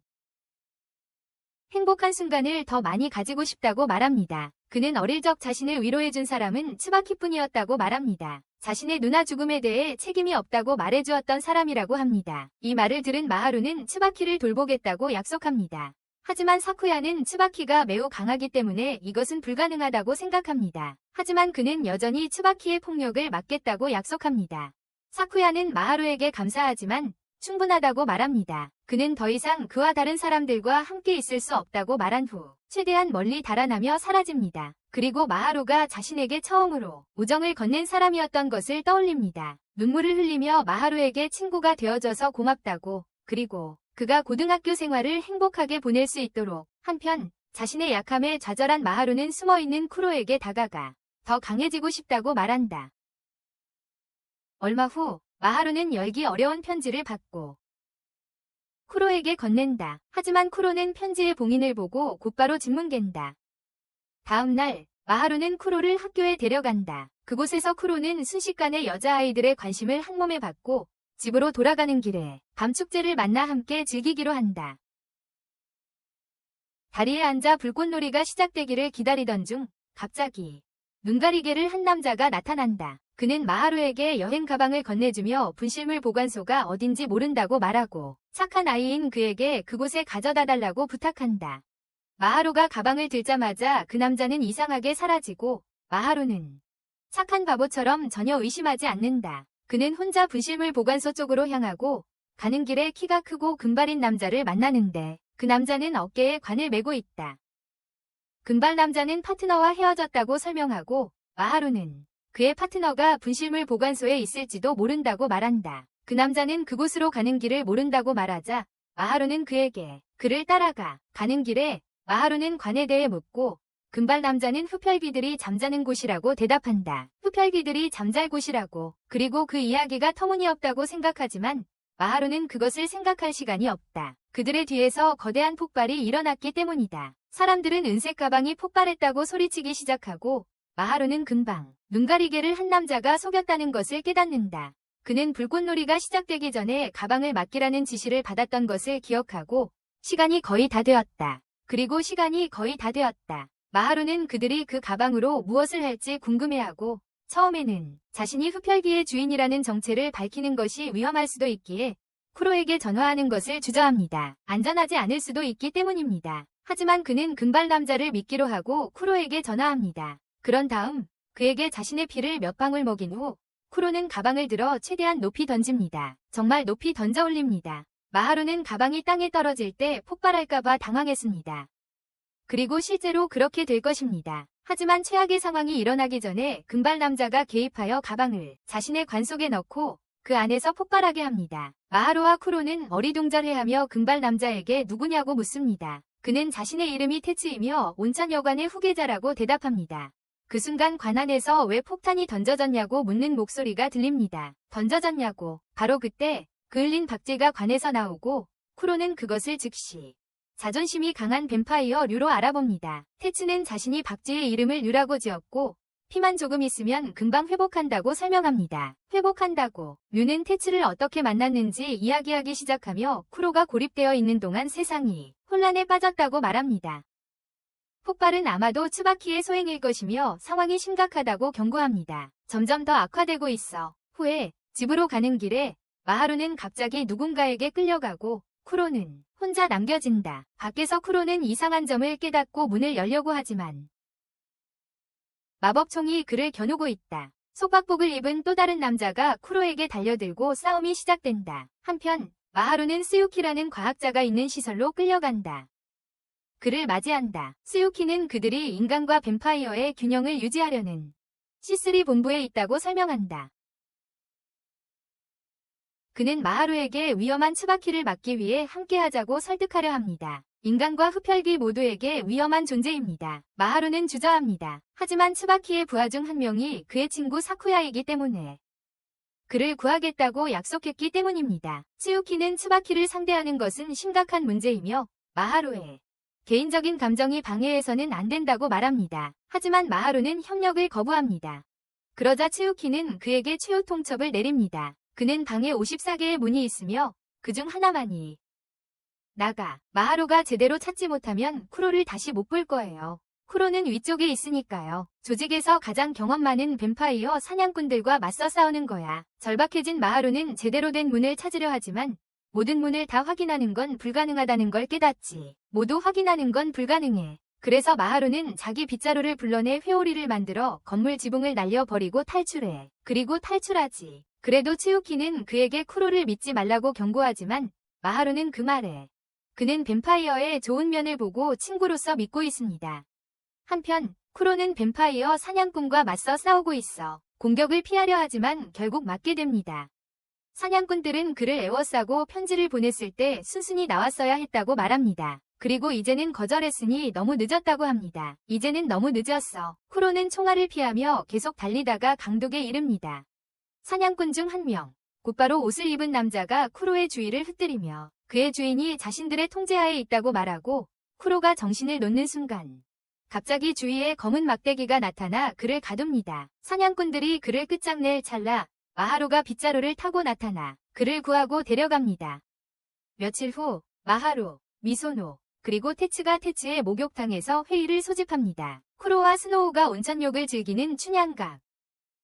행복한 순간을 더 많이 가지고 싶다고 말합니다. 그는 어릴 적 자신을 위로해준 사람은 츠바키뿐이었다고 말합니다. 자신의 누나 죽음에 대해 책임이 없다고 말해주었던 사람이라고 합니다. 이 말을 들은 마하루는 츠바키를 돌보겠다고 약속합니다. 하지만 사쿠야는 츠바키가 매우 강하기 때문에 이것은 불가능하다고 생각합니다. 하지만 그는 여전히 츠바키의 폭력을 막겠다고 약속합니다. 사쿠야는 마하루에게 감사하지만 충분하다고 말합니다. 그는 더 이상 그와 다른 사람들과 함께 있을 수 없다고 말한 후 최대한 멀리 달아나며 사라집니다. 그리고 마하루가 자신에게 처음으로 우정을 건넨 사람이었던 것을 떠올립니다. 눈물을 흘리며 마하루에게 친구가 되어줘서 고맙다고, 그리고 그가 고등학교 생활을 행복하게 보낼 수 있도록. 한편 자신의 약함에 좌절한 마하루는 숨어있는 쿠로에게 다가가 더 강해지고 싶다고 말한다. 얼마 후 마하루는 열기 어려운 편지를 받고 쿠로에게 건넨다. 하지만 쿠로는 편지의 봉인을 보고 곧바로 짓뭉갠다. 다음 날 마하루는 쿠로를 학교에 데려간다. 그곳에서 쿠로는 순식간에 여자아이들의 관심을 한몸에 받고 집으로 돌아가는 길에 밤축제를 만나 함께 즐기기로 한다. 다리에 앉아 불꽃놀이가 시작되기를 기다리던 중 갑자기 눈가리개를 한 남자가 나타난다. 그는 마하루에게 여행 가방을 건네주며 분실물 보관소가 어딘지 모른다고 말하고 착한 아이인 그에게 그곳에 가져다 달라고 부탁한다. 마하루가 가방을 들자마자 그 남자는 이상하게 사라지고 마하루는 착한 바보처럼 전혀 의심하지 않는다. 그는 혼자 분실물 보관소 쪽으로 향하고 가는 길에 키가 크고 금발인 남자를 만나는데 그 남자는 어깨에 관을 메고 있다. 금발 남자는 파트너와 헤어졌다고 설명하고 마하루는 그의 파트너가 분실물 보관소에 있을지도 모른다고 말한다. 그 남자는 그곳으로 가는 길을 모른다고 말하자 마하루는 그에게 그를 따라가. 가는 길에 마하루는 관에 대해 묻고 금발 남자는 흡혈귀들이 잠자는 곳이라고 대답한다. 흡혈귀들이 잠잘 곳이라고. 그리고 그 이야기가 터무니없다고 생각하지만 마하루는 그것을 생각할 시간이 없다. 그들의 뒤에서 거대한 폭발이 일어났기 때문이다. 사람들은 은색 가방이 폭발했다고 소리치기 시작하고 마하루는 금방 눈가리개를 한 남자가 속였다는 것을 깨닫는다. 그는 불꽃놀이가 시작되기 전에 가방을 맡기라는 지시를 받았던 것을 기억하고 시간이 거의 다 되었다. 그리고 시간이 거의 다 되었다. 마하루는 그들이 그 가방으로 무엇을 할지 궁금해하고 처음에는 자신이 흡혈귀의 주인이라는 정체를 밝히는 것이 위험할 수도 있기에 쿠로에게 전화하는 것을 주저합니다. 안전하지 않을 수도 있기 때문입니다. 하지만 그는 금발 남자를 믿기로 하고 쿠로에게 전화합니다. 그런 다음 그에게 자신의 피를 몇 방울 먹인 후 쿠로는 가방을 들어 최대한 높이 던집니다. 정말 높이 던져 올립니다. 마하루는 가방이 땅에 떨어질 때 폭발할까봐 당황했습니다. 그리고 실제로 그렇게 될 것입니다. 하지만 최악의 상황이 일어나기 전에 금발 남자가 개입하여 가방을 자신의 관 속에 넣고 그 안에서 폭발하게 합니다. 마하루와 쿠로는 어리둥절해하며 금발 남자에게 누구냐고 묻습니다. 그는 자신의 이름이 테츠이며 온천 여관의 후계자라고 대답합니다. 그 순간 관 안에서 왜 폭탄이 던져졌냐고 묻는 목소리가 들립니다. 던져졌냐고. 바로 그때 그을린 박쥐가 관에서 나오고 쿠로는 그것을 즉시 자존심이 강한 뱀파이어 류로 알아봅니다. 테츠는 자신이 박쥐의 이름을 류라고 지었고 피만 조금 있으면 금방 회복한다고 설명합니다. 회복한다고. 류는 테츠를 어떻게 만났는지 이야기하기 시작하며 쿠로가 고립되어 있는 동안 세상이 혼란에 빠졌다고 말합니다. 폭발은 아마도 츠바키의 소행일 것이며 상황이 심각하다고 경고합니다. 점점 더 악화되고 있어. 후에 집으로 가는 길에 마하루는 갑자기 누군가에게 끌려가고 쿠로는 혼자 남겨진다. 밖에서 쿠로는 이상한 점을 깨닫고 문을 열려고 하지만 마법총이 그를 겨누고 있다. 속박복을 입은 또 다른 남자가 쿠로에게 달려들고 싸움이 시작된다. 한편 마하루는 스유키라는 과학자가 있는 시설로 끌려간다. 그를 맞이한다. 스유키는 그들이 인간과 뱀파이어의 균형을 유지하려는 C3 본부에 있다고 설명한다. 그는 마하루에게 위험한 츠바키를 막기 위해 함께하자고 설득하려 합니다. 인간과 흡혈귀 모두에게 위험한 존재입니다. 마하루는 주저합니다. 하지만 츠바키의 부하 중 한 명이 그의 친구 사쿠야이기 때문에 그를 구하겠다고 약속했기 때문입니다. 츠유키는 츠바키를 상대하는 것은 심각한 문제이며 마하루의 개인적인 감정이 방해해서는 안 된다고 말합니다. 하지만 마하루는 협력을 거부합니다. 그러자 츠유키는 그에게 최후 통첩을 내립니다. 그는 방에 54개의 문이 있으며 그중 하나만이 나가. 마하루가 제대로 찾지 못하면 쿠로를 다시 못 볼 거예요. 쿠로는 위쪽에 있으니까요. 조직에서 가장 경험 많은 뱀파이어 사냥꾼들과 맞서 싸우는 거야. 절박해진 마하루는 제대로 된 문을 찾으려 하지만 모든 문을 다 확인하는 건 불가능하다는 걸 깨닫지. 모두 확인하는 건 불가능해. 그래서 마하루는 자기 빗자루를 불러내 회오리를 만들어 건물 지붕을 날려버리고 탈출해. 그리고 탈출하지. 그래도 츠유키는 그에게 쿠로를 믿지 말라고 경고하지만 마하루는 그 말에 그는 뱀파이어의 좋은 면을 보고 친구로서 믿고 있습니다. 한편 쿠로는 뱀파이어 사냥꾼과 맞서 싸우고 있어 공격을 피하려 하지만 결국 맞게 됩니다. 사냥꾼들은 그를 애워싸고 편지를 보냈을 때 순순히 나왔어야 했다고 말합니다. 그리고 이제는 거절했으니 너무 늦었다고 합니다. 이제는 너무 늦었어. 쿠로는 총알을 피하며 계속 달리다가 강둑에 이릅니다. 사냥꾼 중 한 명, 곧바로 옷을 입은 남자가 쿠로의 주위를 흩뜨리며 그의 주인이 자신들의 통제하에 있다고 말하고 쿠로가 정신을 놓는 순간 갑자기 주위에 검은 막대기가 나타나 그를 가둡니다. 사냥꾼들이 그를 끝장낼 찰나 마하루가 빗자루를 타고 나타나 그를 구하고 데려갑니다. 며칠 후 마하루, 미소노, 그리고 테츠가 테츠의 목욕탕에서 회의를 소집합니다. 쿠로와 스노우가 온천욕을 즐기는 춘향각.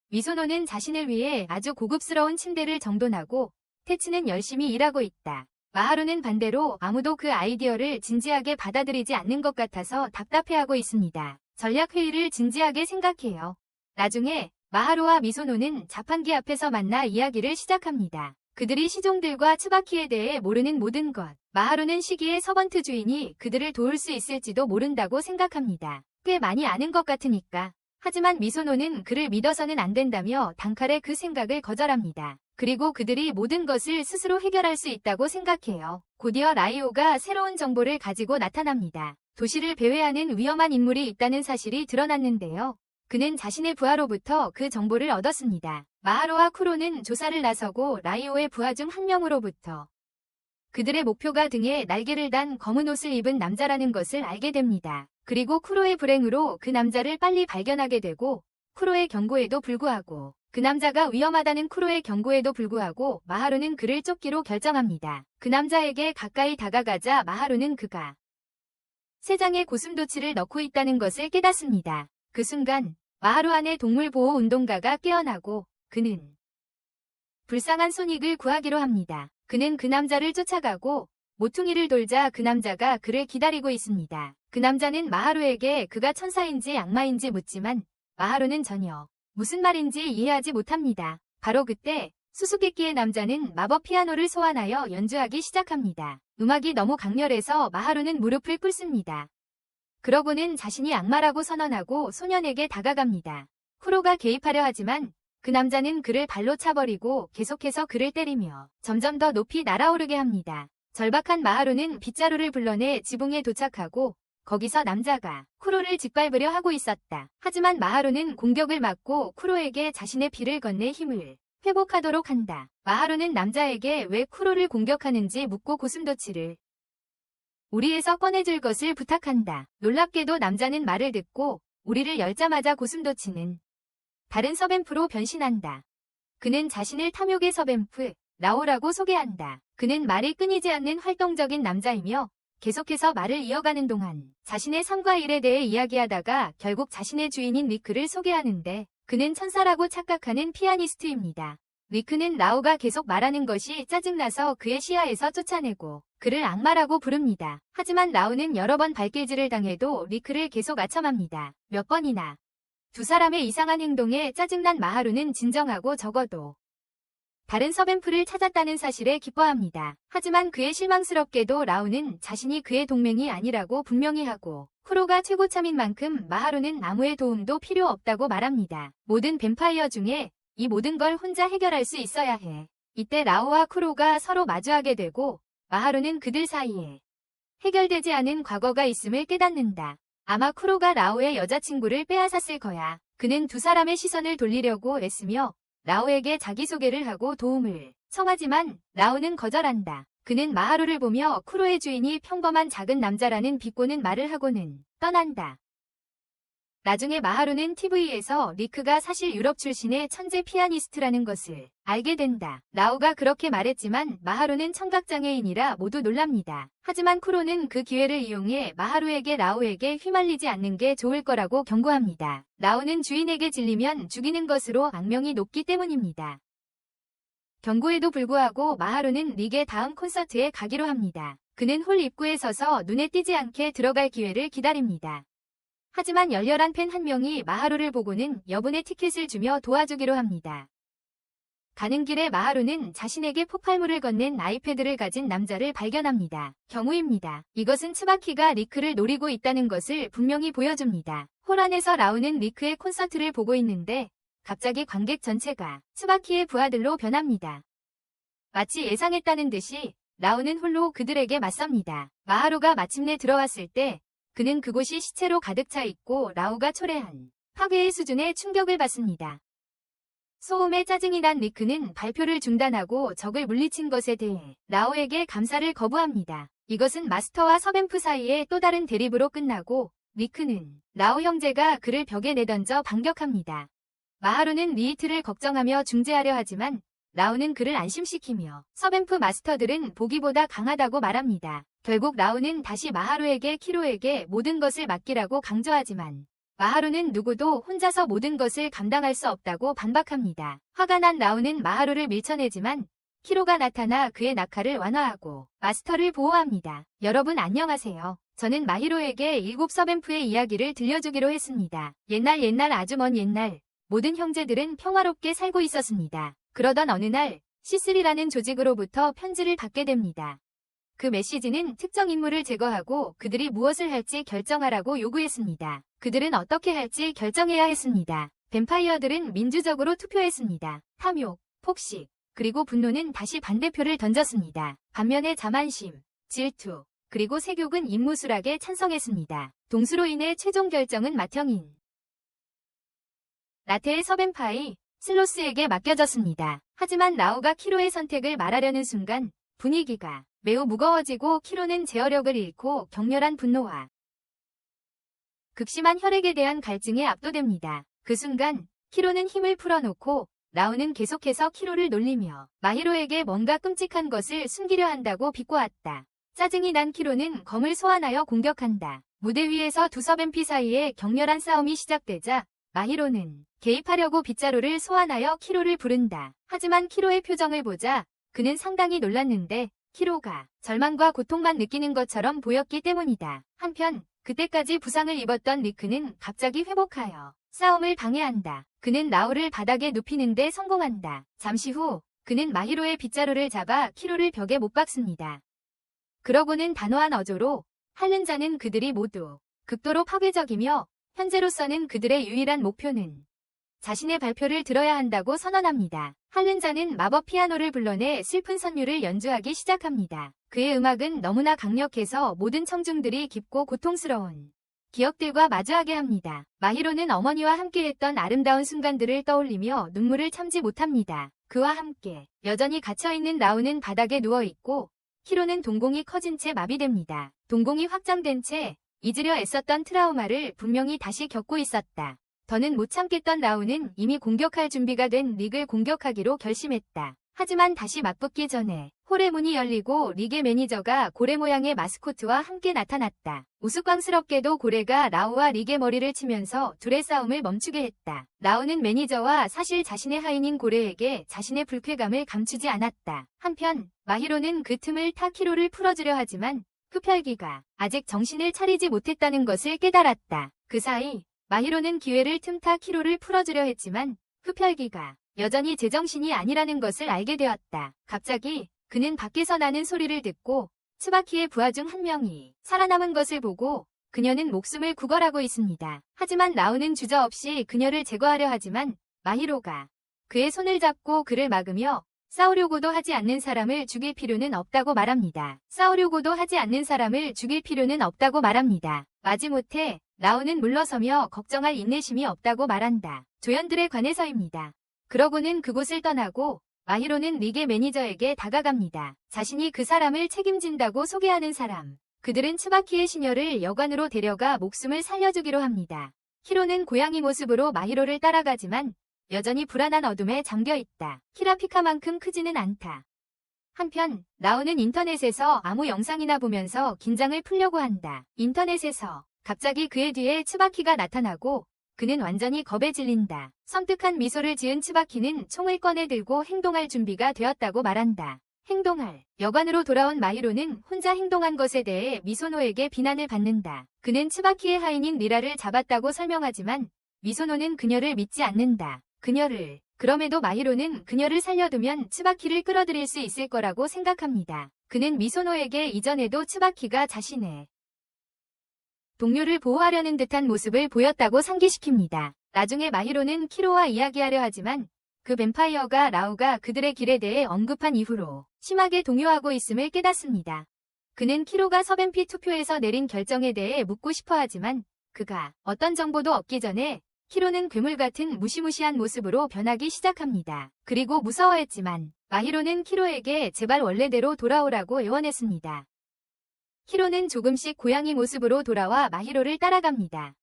미소노는 자신을 위해 아주 고급스러운 침대를 정돈하고 테츠는 열심히 일하고 있다. 마하루는 반대로 아무도 그 아이디어를 진지하게 받아들이지 않는 것 같아서 답답해하고 있습니다. 전략회의를 진지하게 생각해요. 나중에 마하루와 미소노는 자판기 앞에서 만나 이야기를 시작합니다. 그들이 시종들과 츠바키에 대해 모르는 모든 것. 마하루는 시기에 서번트 주인이 그들을 도울 수 있을지도 모른다고 생각합니다. 꽤 많이 아는 것 같으니까. 하지만 미소노는 그를 믿어서는 안 된다며 단칼에 그 생각을 거절합니다. 그리고 그들이 모든 것을 스스로 해결할 수 있다고 생각해요. 곧이어 라이오가 새로운 정보를 가지고 나타납니다. 도시를 배회하는 위험한 인물이 있다는 사실이 드러났는데요. 그는 자신의 부하로부터 그 정보를 얻었습니다. 마하루와 쿠로는 조사를 나서고 라이오의 부하 중 한 명으로부터 그들의 목표가 등에 날개를 단 검은 옷을 입은 남자라는 것을 알게 됩니다. 그리고 쿠로의 불행으로 그 남자를 빨리 발견하게 되고 쿠로의 경고에도 불구하고 그 남자가 위험하다는 쿠로의 경고에도 불구하고 마하루는 그를 쫓기로 결정합니다. 그 남자에게 가까이 다가가자 마하루는 그가 세 장의 고슴도치를 넣고 있다는 것을 깨닫습니다. 그 순간 마하루 안의 동물보호운동가가 깨어나고 그는 불쌍한 소닉을 구하기로 합니다. 그는 그 남자를 쫓아가고 모퉁이를 돌자 그 남자가 그를 기다리고 있습니다. 그 남자는 마하루에게 그가 천사인지 악마인지 묻지만 마하루는 전혀 무슨 말인지 이해하지 못합니다. 바로 그때 수수께끼의 남자는 마법 피아노를 소환하여 연주하기 시작합니다. 음악이 너무 강렬해서 마하루는 무릎을 꿇습니다. 그러고는 자신이 악마라고 선언하고 소년에게 다가갑니다. 쿠로가 개입하려 하지만 그 남자는 그를 발로 차버리고 계속해서 그를 때리며 점점 더 높이 날아오르게 합니다. 절박한 마하루는 빗자루를 불러내 지붕에 도착하고 거기서 남자가 쿠로를 짓밟으려 하고 있었다. 하지만 마하루는 공격을 막고 쿠로에게 자신의 피를 건네 힘을 회복하도록 한다. 마하루는 남자에게 왜 쿠로를 공격하는지 묻고 고슴도치를 우리에서 꺼내줄 것을 부탁한다. 놀랍게도 남자는 말을 듣고 우리를 열자마자 고슴도치는 다른 서뱀프로 변신한다. 그는 자신을 탐욕의 서뱀프 라오라고 소개한다. 그는 말이 끊이지 않는 활동적인 남자이며 계속해서 말을 이어가는 동안 자신의 삶과 일에 대해 이야기하다가 결국 자신의 주인인 리크를 소개하는데 그는 천사라고 착각하는 피아니스트입니다. 리크는 라오가 계속 말하는 것이 짜증나서 그의 시야에서 쫓아내고 그를 악마라고 부릅니다. 하지만 라오는 여러 번 발길질을 당해도 리크를 계속 아첨합니다. 몇 번이나. 두 사람의 이상한 행동에 짜증난 마하루는 진정하고 적어도 다른 서뱀프를 찾았다는 사실에 기뻐합니다. 하지만 그의 실망스럽게도 라오는 자신이 그의 동맹이 아니라고 분명히 하고 쿠로가 최고참인 만큼 마하루는 아무의 도움도 필요 없다고 말합니다. 모든 뱀파이어 중에 이 모든 걸 혼자 해결할 수 있어야 해. 이때 라오와 쿠로가 서로 마주하게 되고 마하루는 그들 사이에 해결되지 않은 과거가 있음을 깨닫는다. 아마 쿠로가 라오의 여자친구를 빼앗았을 거야. 그는 두 사람의 시선을 돌리려고 애쓰며 라오에게 자기소개를 하고 도움을 청하지만 라오는 거절한다. 그는 마하루를 보며 쿠로의 주인이 평범한 작은 남자라는 비꼬는 말을 하고는 떠난다. 나중에 마하루는 TV에서 리크가 사실 유럽 출신의 천재 피아니스트라는 것을 알게 된다. 라오가 그렇게 말했지만 마하루는 청각장애인이라 모두 놀랍니다. 하지만 쿠로는 그 기회를 이용해 마하루에게 라오에게 휘말리지 않는 게 좋을 거라고 경고합니다. 라오는 주인에게 질리면 죽이는 것으로 악명이 높기 때문입니다. 경고에도 불구하고 마하루는 릭의 다음 콘서트에 가기로 합니다. 그는 홀 입구에 서서 눈에 띄지 않게 들어갈 기회를 기다립니다. 하지만 열렬한 팬 한 명이 마하루를 보고는 여분의 티켓을 주며 도와주기로 합니다. 가는 길에 마하루는 자신에게 폭발물을 건넨 아이패드를 가진 남자를 발견합니다. 경우입니다. 이것은 츠바키가 리크를 노리고 있다는 것을 분명히 보여줍니다. 홀 안에서 라우는 리크의 콘서트를 보고 있는데 갑자기 관객 전체가 츠바키의 부하들로 변합니다. 마치 예상했다는 듯이 라우는 홀로 그들에게 맞섭니다. 마하루가 마침내 들어왔을 때 그는 그곳이 시체로 가득 차 있고 라우가 초래한 파괴의 수준의 충격을 받습니다. 소음에 짜증이 난 리크는 발표를 중단하고 적을 물리친 것에 대해 라오에게 감사를 거부합니다. 이것은 마스터와 서뱀프 사이의 또 다른 대립으로 끝나고 리크는 라오 형제가 그를 벽에 내던져 반격합니다. 마하루는 리히트를 걱정하며 중재하려 하지만 라오는 그를 안심시키며 서뱀프 마스터들은 보기보다 강하다고 말합니다. 결국 라오는 다시 마하루에게 키로에게 모든 것을 맡기라고 강조하지만 마하루는 누구도 혼자서 모든 것을 감당할 수 없다고 반박합니다. 화가 난 라오는 마하루를 밀쳐내지만 키로가 나타나 그의 낙하를 완화하고 마스터를 보호합니다. 여러분 안녕하세요. 저는 마히로에게 7 서뱀프의 이야기를 들려주기로 했습니다. 옛날 아주 먼 옛날 모든 형제들은 평화롭게 살고 있었습니다. 그러던 어느 날 C3라는 조직으로부터 편지를 받게 됩니다. 그 메시지는 특정 인물을 제거하고 그들이 무엇을 할지 결정하라고 요구했습니다. 그들은 어떻게 할지 결정해야 했습니다. 뱀파이어들은 민주적으로 투표했습니다. 탐욕, 폭식, 그리고 분노는 다시 반대표를 던졌습니다. 반면에 자만심, 질투, 그리고 색욕은 임무수락에 찬성했습니다. 동수로 인해 최종 결정은 맏형인 라테의 서뱀파이, 슬로스에게 맡겨졌습니다. 하지만 라우가 키로의 선택을 말하려는 순간 분위기가 매우 무거워지고 키로는 제어력을 잃고 격렬한 분노와 극심한 혈액에 대한 갈증에 압도됩니다. 그 순간 키로는 힘을 풀어놓고 라우는 계속해서 키로를 놀리며 마히로에게 뭔가 끔찍한 것을 숨기려 한다고 비꼬았다. 짜증이 난 키로는 검을 소환하여 공격한다. 무대 위에서 두 서뱀피 사이에 격렬한 싸움이 시작되자 마히로는 개입하려고 빗자루를 소환하여 키로를 부른다. 하지만 키로의 표정을 보자 그는 상당히 놀랐는데 키로가 절망과 고통만 느끼는 것처럼 보였기 때문이다. 한편 그때까지 부상을 입었던 리크는 갑자기 회복하여 싸움을 방해한다. 그는 라우를 바닥에 눕히는데 성공한다. 잠시 후 그는 마히로의 빗자루를 잡아 키로를 벽에 못 박습니다. 그러고는 단호한 어조로 할른자는 그들이 모두 극도로 파괴적이며 현재로서는 그들의 유일한 목표는 자신의 발표를 들어야 한다고 선언합니다. 할른자는 마법 피아노를 불러내 슬픈 선율을 연주하기 시작합니다. 그의 음악은 너무나 강력해서 모든 청중들이 깊고 고통스러운 기억들과 마주하게 합니다. 마히로는 어머니와 함께했던 아름다운 순간들을 떠올리며 눈물을 참지 못합니다. 그와 함께 여전히 갇혀있는 라우는 바닥에 누워있고 키로는 동공이 커진 채 마비됩니다. 동공이 확장된 채 잊으려 애썼던 트라우마를 분명히 다시 겪고 있었다. 더는 못 참겠던 라우는 이미 공격할 준비가 된 릭을 공격하기로 결심했다. 하지만 다시 맞붙기 전에 홀의 문이 열리고 릭의 매니저가 고래 모양의 마스코트와 함께 나타났다. 우스꽝스럽게도 고래가 라우와 릭의 머리를 치면서 둘의 싸움을 멈추게 했다. 라우는 매니저와 사실 자신의 하인인 고래에게 자신의 불쾌감을 감추지 않았다. 한편 마히로는 그 틈을 타 키로를 풀어주려 하지만 흡혈귀가 아직 정신을 차리지 못했다는 것을 깨달았다. 그 사이 마히로는 기회를 틈타 키로를 풀어주려 했지만 흡혈귀가 여전히 제정신이 아니라는 것을 알게 되었다. 갑자기 그는 밖에서 나는 소리를 듣고 츠바키의 부하 중 한 명이 살아남은 것을 보고 그녀는 목숨을 구걸하고 있습니다. 하지만 라우는 주저없이 그녀를 제거하려 하지만 마히로가 그의 손을 잡고 그를 막으며 싸우려고도 하지 않는 사람을 죽일 필요는 없다고 말합니다. 싸우려고도 하지 않는 사람을 죽일 필요는 없다고 말합니다. 마지못해 라우는 물러서며 걱정할 인내심이 없다고 말한다. 조연들에 관해서입니다. 그러고는 그곳을 떠나고 마히로는 릭의 매니저에게 다가갑니다. 자신이 그 사람을 책임진다고 소개하는 사람. 그들은 츠바키의 시녀를 여관으로 데려가 목숨을 살려주기로 합니다. 키로는 고양이 모습으로 마히로를 따라가지만 여전히 불안한 어둠에 잠겨있다. 키라피카만큼 크지는 않다. 한편 라우는 인터넷에서 아무 영상이나 보면서 긴장을 풀려고 한다. 인터넷에서 갑자기 그의 뒤에 츠바키가 나타나고 그는 완전히 겁에 질린다. 섬뜩한 미소를 지은 츠바키는 총을 꺼내 들고 행동할 준비가 되었다고 말한다. 행동할. 여관으로 돌아온 마히로는 혼자 행동한 것에 대해 미소노에게 비난을 받는다. 그는 츠바키의 하인인 리라를 잡았다고 설명하지만 미소노는 그녀를 믿지 않는다. 그럼에도 마히로는 그녀를 살려두면 츠바키를 끌어들일 수 있을 거라고 생각합니다. 그는 미소노에게 이전에도 츠바키가 자신의 동료를 보호하려는 듯한 모습을 보였다고 상기시킵니다. 나중에 마히로는 키로와 이야기하려 하지만 그 뱀파이어가 라우가 그들의 길에 대해 언급한 이후로 심하게 동요하고 있음을 깨닫습니다. 그는 키로가 서뱀피 투표에서 내린 결정에 대해 묻고 싶어 하지만 그가 어떤 정보도 얻기 전에 키로는 괴물 같은 무시무시한 모습으로 변하기 시작합니다. 그리고 무서워했지만 마히로는 키로에게 제발 원래대로 돌아오라고 애원했습니다. 키로는 조금씩 고양이 모습으로 돌아와 마히로를 따라갑니다.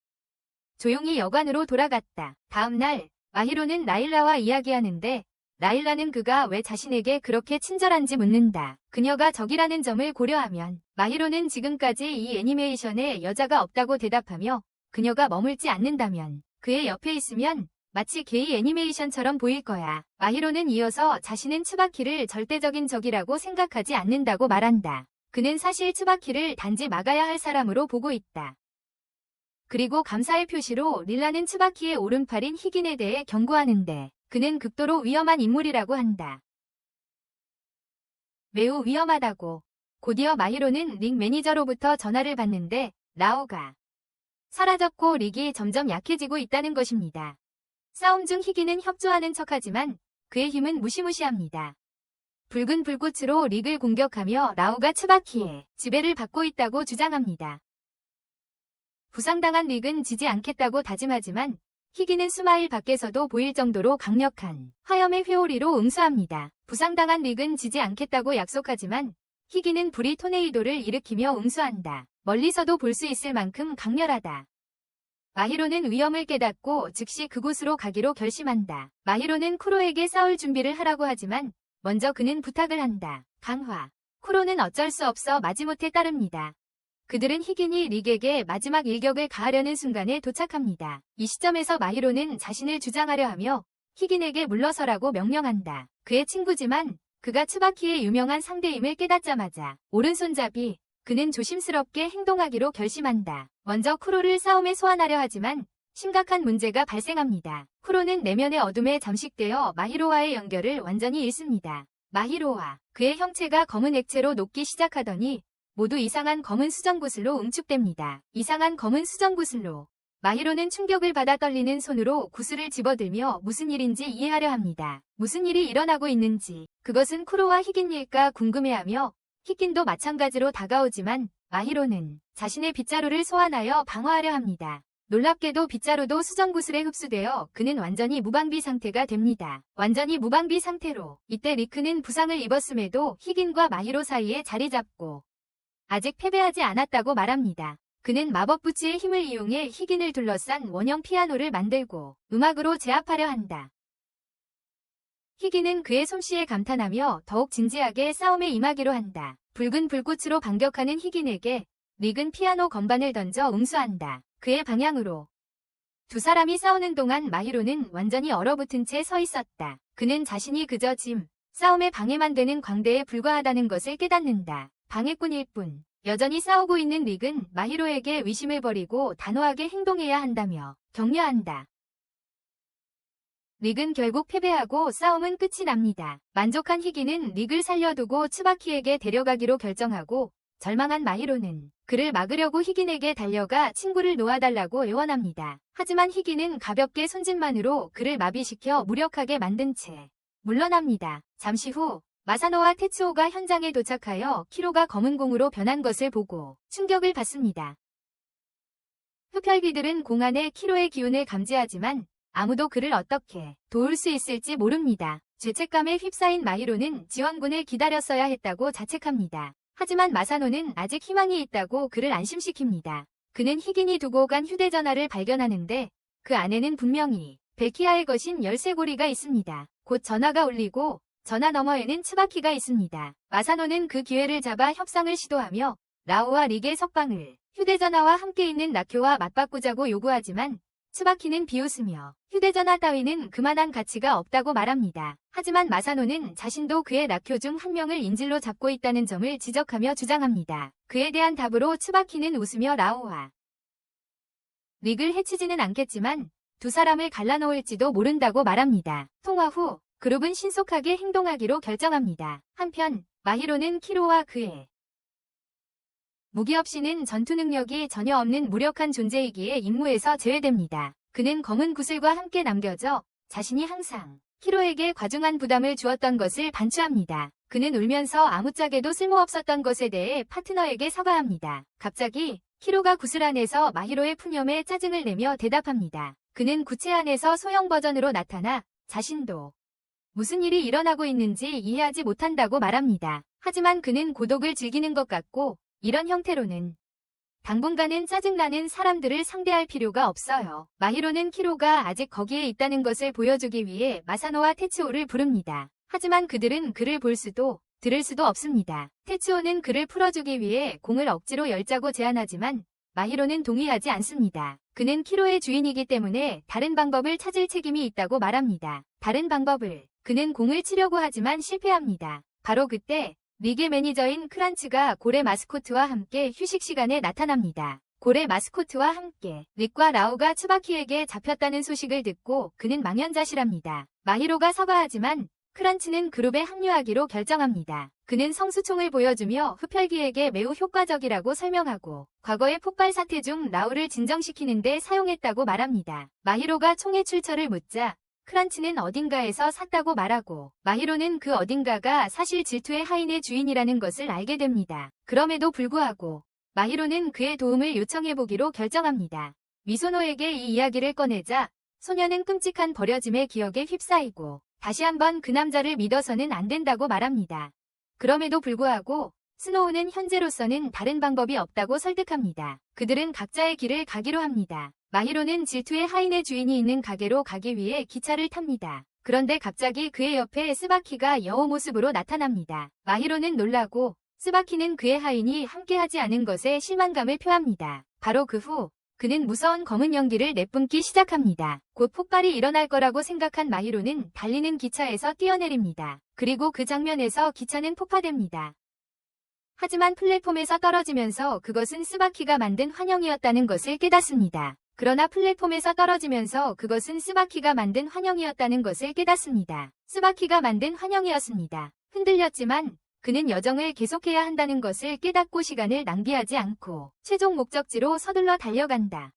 조용히 여관으로 돌아갔다. 다음 날 마히로는 라일라와 이야기하는데 라일라는 그가 왜 자신에게 그렇게 친절한지 묻는다. 그녀가 적이라는 점을 고려하면 마히로는 지금까지 이 애니메이션에 여자가 없다고 대답하며 그녀가 머물지 않는다면 그의 옆에 있으면 마치 게이 애니메이션처럼 보일 거야. 마히로는 이어서 자신은 츠바키를 절대적인 적이라고 생각하지 않는다고 말한다. 그는 사실 츠바키를 단지 막아야 할 사람으로 보고 있다. 그리고 감사의 표시로 릴라는 츠바키의 오른팔인 희긴에 대해 경고하는데 그는 극도로 위험한 인물이라고 한다. 매우 위험하다고. 곧이어 마히로는 릭 매니저로부터 전화를 받는데 라오가 사라졌고 릭이 점점 약해지고 있다는 것입니다. 싸움 중 희귀는 협조하는 척하지만 그의 힘은 무시무시합니다. 붉은 불꽃으로 릭을 공격하며 라오가 츠바키의 지배를 받고 있다고 주장합니다. 부상당한 릭은 지지 않겠다고 다짐하지만 희귀는 수마일 밖에서도 보일 정도로 강력한 화염의 회오리로 응수합니다. 부상당한 릭은 지지 않겠다고 약속하지만 희귀는 불이 토네이도를 일으키며 응수한다. 멀리서도 볼 수 있을 만큼 강렬하다. 마히로는 위험을 깨닫고 즉시 그곳으로 가기로 결심한다. 마히로는 쿠로에게 싸울 준비를 하라고 하지만 먼저 그는 부탁을 한다. 강화. 쿠로는 어쩔 수 없어 마지못해 따릅니다. 그들은 희귀니 릭에게 마지막 일격을 가하려는 순간에 도착합니다. 이 시점에서 마히로는 자신을 주장하려 하며 희귀에게 물러서라고 명령한다. 그의 친구지만 그가 츠바키의 유명한 상대임을 깨닫자마자 오른손잡이 그는 조심스럽게 행동하기로 결심한다. 먼저 쿠로를 싸움에 소환하려 하지만 심각한 문제가 발생합니다. 쿠로는 내면의 어둠에 잠식되어 마히로와의 연결을 완전히 잃습니다. 마히로와 그의 형체가 검은 액체로 녹기 시작하더니 모두 이상한 검은 수정구슬로 응축됩니다. 이상한 검은 수정구슬로 마히로는 충격을 받아 떨리는 손으로 구슬을 집어들며 무슨 일인지 이해하려 합니다. 무슨 일이 일어나고 있는지, 그것은 쿠로와 희긴일까 궁금해하며 희긴도 마찬가지로 다가오지만 마히로는 자신의 빗자루를 소환하여 방어하려 합니다. 놀랍게도 빗자루도 수정구슬에 흡수되어 그는 완전히 무방비 상태가 됩니다. 완전히 무방비 상태로 이때 리크는 부상을 입었음에도 희긴과 마히로 사이에 자리 잡고 아직 패배하지 않았다고 말합니다. 그는 마법부츠의 힘을 이용해 희긴을 둘러싼 원형 피아노를 만들고 음악으로 제압하려 한다. 희긴은 그의 솜씨에 감탄하며 더욱 진지하게 싸움에 임하기로 한다. 붉은 불꽃으로 반격하는 희긴에게 릭은 피아노 건반을 던져 응수한다. 그의 방향으로. 두 사람이 싸우는 동안 마히로는 완전히 얼어붙은 채 서 있었다. 그는 자신이 그저 싸움에 방해만 되는 광대에 불과하다는 것을 깨닫는다. 방해꾼일 뿐. 여전히 싸우고 있는 릭은 마히로에게 의심을 버리고 단호하게 행동해야 한다며 격려한다. 릭은 결국 패배하고 싸움은 끝이 납니다. 만족한 희귀는 릭을 살려두고 츠바키에게 데려가기로 결정하고 절망한 마히로는 그를 막으려고 희긴에게 달려가 친구를 놓아달라고 애원합니다. 하지만 희귀는 가볍게 손짓만으로 그를 마비시켜 무력하게 만든 채 물러납니다. 잠시 후 마사노와 테츠오가 현장에 도착하여 키로가 검은 공으로 변한 것을 보고 충격을 받습니다. 흡혈귀들은 공 안에 키로의 기운을 감지하지만 아무도 그를 어떻게 도울 수 있을지 모릅니다. 죄책감에 휩싸인 마히로는 지원군을 기다렸어야 했다고 자책합니다. 하지만 마사노는 아직 희망이 있다고 그를 안심시킵니다. 그는 희긴이 두고 간 휴대전화를 발견하는데 그 안에는 분명히 베키아의 것인 열쇠고리가 있습니다. 곧 전화가 울리고 전화 너머에는 츠바키가 있습니다. 마사노는 그 기회를 잡아 협상을 시도하며 라오와 릭의 석방을 휴대전화와 함께 있는 나쿄와 맞바꾸자고 요구하지만 츠바키는 비웃으며 휴대전화 따위는 그만한 가치가 없다고 말합니다. 하지만 마사노는 자신도 그의 나쿄 중 한 명을 인질로 잡고 있다는 점을 지적하며 주장합니다. 그에 대한 답으로 츠바키는 웃으며 라오와 릭을 해치지는 않겠지만 두 사람을 갈라놓을지도 모른다고 말합니다. 통화 후 그룹은 신속하게 행동하기로 결정합니다. 한편 마히로는 키로와 그의 무기 없이는 전투 능력이 전혀 없는 무력한 존재이기에 임무에서 제외됩니다. 그는 검은 구슬과 함께 남겨져 자신이 항상 키로에게 과중한 부담을 주었던 것을 반추합니다. 그는 울면서 아무짝에도 쓸모없었던 것에 대해 파트너에게 사과합니다. 갑자기 키로가 구슬 안에서 마히로의 푸념에 짜증을 내며 대답합니다. 그는 구체 안에서 소형 버전으로 나타나 자신도 무슨 일이 일어나고 있는지 이해하지 못한다고 말합니다. 하지만 그는 고독을 즐기는 것 같고 이런 형태로는 당분간은 짜증나는 사람들을 상대할 필요가 없어요. 마히로는 키로가 아직 거기에 있다는 것을 보여주기 위해 마사노와 테츠오를 부릅니다. 하지만 그들은 그를 볼 수도 들을 수도 없습니다. 테츠오는 그를 풀어주기 위해 공을 억지로 열자고 제안하지만 마히로는 동의하지 않습니다. 그는 키로의 주인이기 때문에 다른 방법을 찾을 책임이 있다고 말합니다. 다른 방법을. 그는 공을 치려고 하지만 실패합니다. 바로 그때 릭의 매니저인 크란츠가 고래 마스코트와 함께 휴식 시간에 나타납니다. 고래 마스코트와 함께 릭과 라오가 츠바키에게 잡혔다는 소식을 듣고 그는 망연자실합니다. 마히로가 사과하지만 크란츠는 그룹에 합류하기로 결정합니다. 그는 성수총을 보여주며 흡혈귀에게 매우 효과적이라고 설명하고 과거의 폭발 사태 중 라울을 진정시키는 데 사용했다고 말합니다. 마히로가 총의 출처를 묻자 크란치는 어딘가에서 샀다고 말하고 마히로는 그 어딘가가 사실 질투의 하인의 주인이라는 것을 알게 됩니다. 그럼에도 불구하고 마히로는 그의 도움을 요청해보기로 결정합니다. 미소노에게 이 이야기를 꺼내자 소녀는 끔찍한 버려짐의 기억에 휩싸이고 다시 한번 그 남자를 믿어서는 안 된다고 말합니다. 그럼에도 불구하고 스노우는 현재로서는 다른 방법이 없다고 설득합니다. 그들은 각자의 길을 가기로 합니다. 마히로는 질투의 하인의 주인이 있는 가게로 가기 위해 기차를 탑니다. 그런데 갑자기 그의 옆에 스바키가 여우 모습으로 나타납니다. 마히로는 놀라고 스바키는 그의 하인이 함께하지 않은 것에 실망감을 표합니다. 바로 그 후 그는 무서운 검은 연기를 내뿜기 시작합니다. 곧 폭발이 일어날 거라고 생각한 마히로는 달리는 기차에서 뛰어내립니다. 그리고 그 장면에서 기차는 폭파됩니다. 하지만 플랫폼에서 떨어지면서 그것은 스바키가 만든 환영이었다는 것을 깨닫습니다. 그러나 플랫폼에서 떨어지면서 그것은 스바키가 만든 환영이었다는 것을 깨닫습니다. 스바키가 만든 환영이었습니다. 흔들렸지만 그는 여정을 계속해야 한다는 것을 깨닫고 시간을 낭비하지 않고 최종 목적지로 서둘러 달려간다.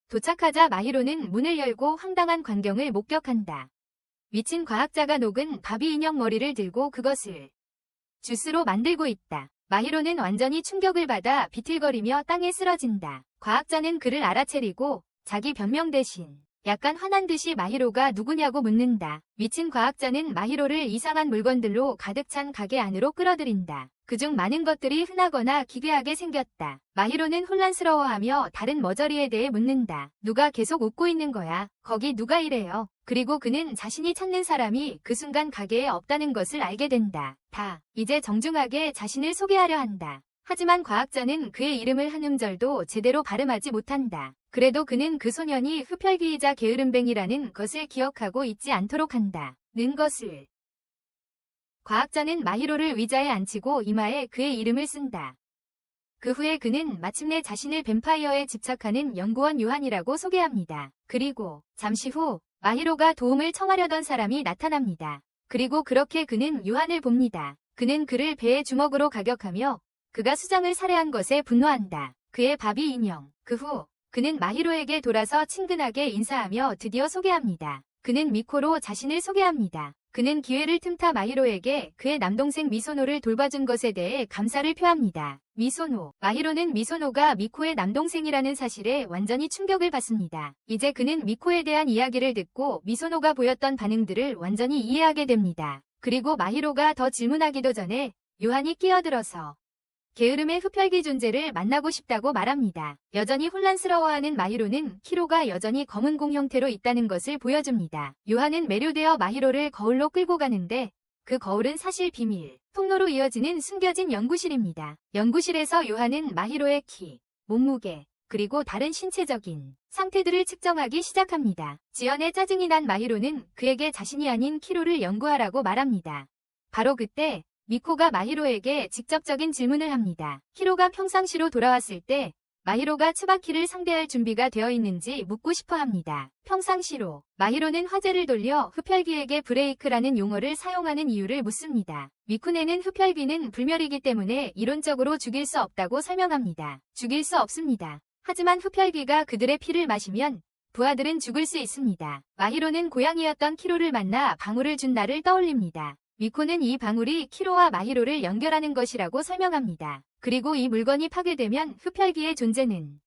도착하자 마히로는 문을 열고 황당한 광경을 목격한다. 미친 과학자가 녹은 바비 인형 머리를 들고 그것을 주스로 만들고 있다. 마히로는 완전히 충격을 받아 비틀거리며 땅에 쓰러진다. 과학자는 그를 알아채리고 자기 변명 대신 약간 화난 듯이 마히로가 누구냐고 묻는다. 미친 과학자는 마히로를 이상한 물건들로 가득 찬 가게 안으로 끌어들인다. 그중 많은 것들이 흔하거나 기괴하게 생겼다. 마히로는 혼란스러워하며 다른 머저리에 대해 묻는다. 누가 계속 웃고 있는 거야? 거기 누가 이래요? 그리고 그는 자신이 찾는 사람이 그 순간 가게에 없다는 것을 알게 된다. 이제 정중하게 자신을 소개하려 한다. 하지만 과학자는 그의 이름을 한 음절도 제대로 발음하지 못한다. 그래도 그는 그 소년이 흡혈귀이자 게으름뱅이라는 것을 기억하고 잊지 않도록 한다. 는 것을. 과학자는 마히로를 의자에 앉히고 이마에 그의 이름을 쓴다. 그 후에 그는 마침내 자신을 뱀파이어에 집착하는 연구원 요한이라고 소개합니다. 그리고 잠시 후 마히로가 도움을 청하려던 사람이 나타납니다. 그리고 그렇게 그는 요한을 봅니다. 그는 그를 배의 주먹으로 가격하며 그가 수장을 살해한 것에 분노한다. 그의 바비 인형. 그 후 그는 마히로에게 돌아서 친근하게 인사하며 드디어 소개합니다. 그는 미코로 자신을 소개합니다. 그는 기회를 틈타 마히로에게 그의 남동생 미소노를 돌봐준 것에 대해 감사를 표합니다. 미소노. 마히로는 미소노가 미코의 남동생이라는 사실에 완전히 충격을 받습니다. 이제 그는 미코에 대한 이야기를 듣고 미소노가 보였던 반응들을 완전히 이해하게 됩니다. 그리고 마히로가 더 질문하기도 전에 요한이 끼어들어서 게으름의 흡혈귀 존재를 만나고 싶다고 말합니다. 여전히 혼란스러워하는 마히로는 키로가 여전히 검은 공 형태로 있다는 것을 보여줍니다. 요한은 매료되어 마히로를 거울로 끌고 가는데 그 거울은 사실 비밀 통로로 이어지는 숨겨진 연구실입니다. 연구실에서 요한은 마히로의 키, 몸무게, 그리고 다른 신체적인 상태들을 측정하기 시작합니다. 지연에 짜증이 난 마히로는 그에게 자신이 아닌 키로를 연구하라고 말합니다. 바로 그때 미코가 마히로에게 직접적인 질문을 합니다. 키로가 평상시로 돌아왔을 때 마히로가 츠바키를 상대할 준비가 되어 있는지 묻고 싶어 합니다. 평상시로 마히로는 화제를 돌려 흡혈귀에게 브레이크라는 용어를 사용하는 이유를 묻습니다. 미쿠네는 흡혈귀는 불멸이기 때문에 이론적으로 죽일 수 없다고 설명합니다. 죽일 수 없습니다. 하지만 흡혈귀가 그들의 피를 마시면 부하들은 죽을 수 있습니다. 마히로는 고양이였던 키로를 만나 방울을 준 날을 떠올립니다. 미코는 이 방울이 키로와 마히로를 연결하는 것이라고 설명합니다. 그리고 이 물건이 파괴되면 흡혈귀의 존재는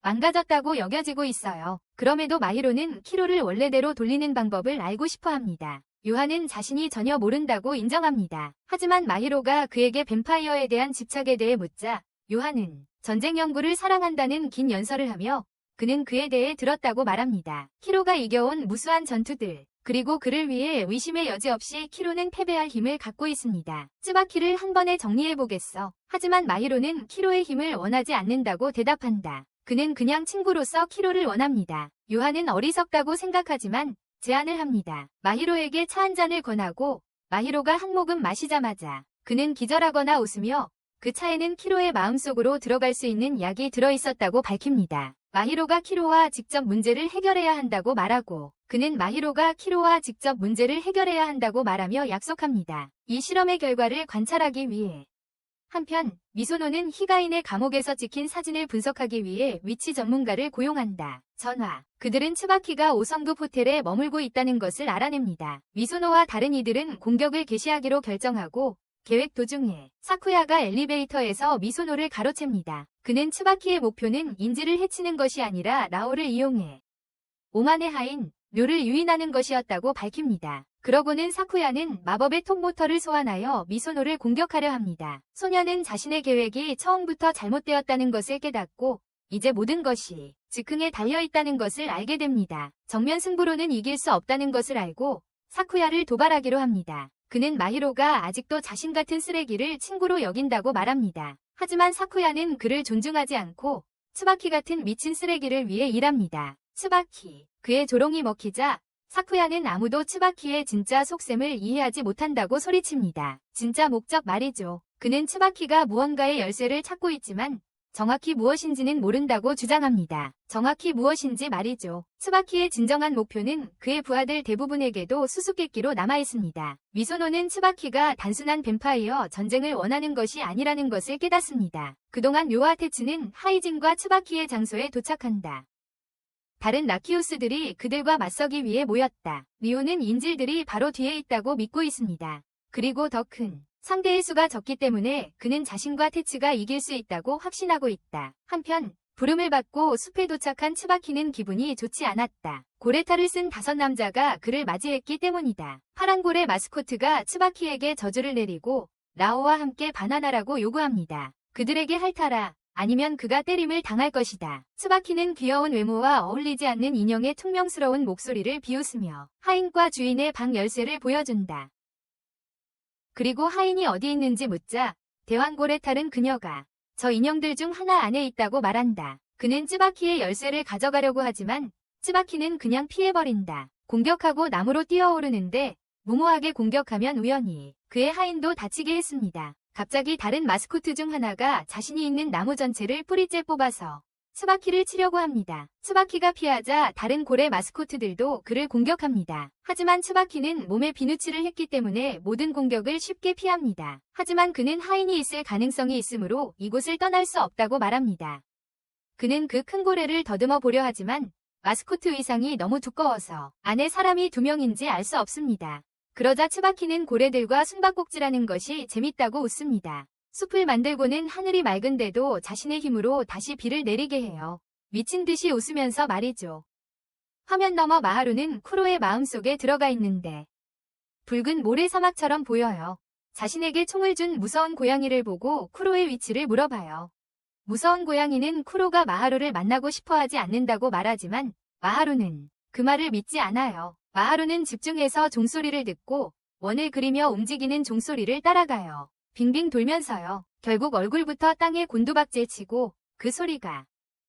망가졌다고 여겨지고 있어요. 그럼에도 마히로는 키로를 원래대로 돌리는 방법을 알고 싶어 합니다. 요한은 자신이 전혀 모른다고 인정합니다. 하지만 마히로가 그에게 뱀파이어에 대한 집착에 대해 묻자 요한은 전쟁 연구를 사랑한다는 긴 연설을 하며 그는 그에 대해 들었다고 말합니다. 키로가 이겨온 무수한 전투들 그리고 그를 위해 의심의 여지 없이 키로는 패배할 힘을 갖고 있습니다. 츠바키를 한 번에 정리해보겠어. 하지만 마히로는 키로의 힘을 원하지 않는다고 대답한다. 그는 그냥 친구로서 키로를 원합니다. 요한은 어리석다고 생각하지만 제안을 합니다. 마히로에게 차 한 잔을 권하고 마히로가 한 모금 마시자마자 그는 기절하거나 웃으며 그 차에는 키로의 마음속으로 들어갈 수 있는 약이 들어있었다고 밝힙니다. 마히로가 키로와 직접 문제를 해결해야 한다고 말하고 그는 마히로가 키로와 직접 문제를 해결해야 한다고 말하며 약속합니다. 이 실험의 결과를 관찰하기 위해. 한편 미소노는 히가인의 감옥에서 찍힌 사진을 분석하기 위해 위치 전문가를 고용한다. 전화. 그들은 츠바키가 5성급 호텔에 머물고 있다는 것을 알아냅니다. 미소노와 다른 이들은 공격을 개시하기로 결정하고 계획 도중에 사쿠야가 엘리베이터에서 미소노를 가로챕니다. 그는 츠바키의 목표는 인지를 해치는 것이 아니라 라오를 이용해 오만의 하인 료를 유인하는 것이었다고 밝힙니다. 그러고는 사쿠야는 마법의 톱모터를 소환하여 미소노를 공격하려 합니다. 소녀는 자신의 계획이 처음부터 잘못되었다는 것을 깨닫고 이제 모든 것이 즉흥에 달려있다는 것을 알게 됩니다. 정면 승부로는 이길 수 없다는 것을 알고 사쿠야를 도발하기로 합니다. 그는 마히로가 아직도 자신 같은 쓰레기를 친구로 여긴다고 말합니다. 하지만 사쿠야는 그를 존중하지 않고 츠바키 같은 미친 쓰레기를 위해 일합니다. 츠바키. 그의 조롱이 먹히자 사쿠야는 아무도 츠바키의 진짜 속셈을 이해하지 못한다고 소리칩니다. 진짜 목적 말이죠. 그는 츠바키가 무언가의 열쇠를 찾고 있지만 정확히 무엇인지는 모른다고 주장합니다. 정확히 무엇인지 말이죠. 츠바키의 진정한 목표는 그의 부하들 대부분에게도 수수께끼로 남아있습니다. 미소노는 츠바키가 단순한 뱀파이어 전쟁을 원하는 것이 아니라는 것을 깨닫습니다. 그동안 료와 테츠는 하이진과 츠바키의 장소에 도착한다. 다른 라키우스들이 그들과 맞서기 위해 모였다. 리오는 인질들이 바로 뒤에 있다고 믿고 있습니다. 그리고 더 큰 상대의 수가 적기 때문에 그는 자신과 테츠가 이길 수 있다고 확신하고 있다. 한편 부름을 받고 숲에 도착한 츠바키는 기분이 좋지 않았다. 고레탈을 쓴 5남자가 그를 맞이했기 때문이다. 파란 고래 마스코트가 츠바키에게 저주를 내리고 라오와 함께 바나나라고 요구합니다. 그들에게 핥아라. 아니면 그가 때림을 당할 것이다. 츠바키는 귀여운 외모와 어울리지 않는 인형의 퉁명스러운 목소리를 비웃으며 하인과 주인의 방 열쇠를 보여준다. 그리고 하인이 어디 있는지 묻자 대왕고레탈은 그녀가 저 인형들 중 하나 안에 있다고 말한다. 그는 츠바키의 열쇠를 가져가려고 하지만 츠바키는 그냥 피해버린다. 공격하고 나무로 뛰어오르는데 무모하게 공격하면 우연히 그의 하인도 다치게 했습니다. 갑자기 다른 마스코트 중 하나가 자신이 있는 나무 전체를 뿌리째 뽑아서 츠바키를 치려고 합니다. 츠바키가 피하자 다른 고래 마스코트들도 그를 공격합니다. 하지만 츠바키는 몸에 비누칠을 했기 때문에 모든 공격을 쉽게 피합니다. 하지만 그는 하인이 있을 가능성이 있으므로 이곳을 떠날 수 없다고 말합니다. 그는 그 큰 고래를 더듬어 보려 하지만 마스코트 의상이 너무 두꺼워서 안에 사람이 2명인지 알 수 없습니다. 그러자 츠바키는 고래들과 숨바꼭질하는 것이 재밌다고 웃습니다. 숲을 만들고는 하늘이 맑은데도 자신의 힘으로 다시 비를 내리게 해요. 미친 듯이 웃으면서 말이죠. 화면 너머 마하루는 쿠로의 마음속에 들어가 있는데 붉은 모래사막처럼 보여요. 자신에게 총을 준 무서운 고양이를 보고 쿠로의 위치를 물어봐요. 무서운 고양이는 쿠로가 마하루를 만나고 싶어 하지 않는다고 말하지만 마하루는 그 말을 믿지 않아요. 마하루는 집중해서 종소리를 듣고 원을 그리며 움직이는 종소리를 따라가요. 빙빙 돌면서요. 결국 얼굴부터 땅에 곤두박질 치고 그 소리가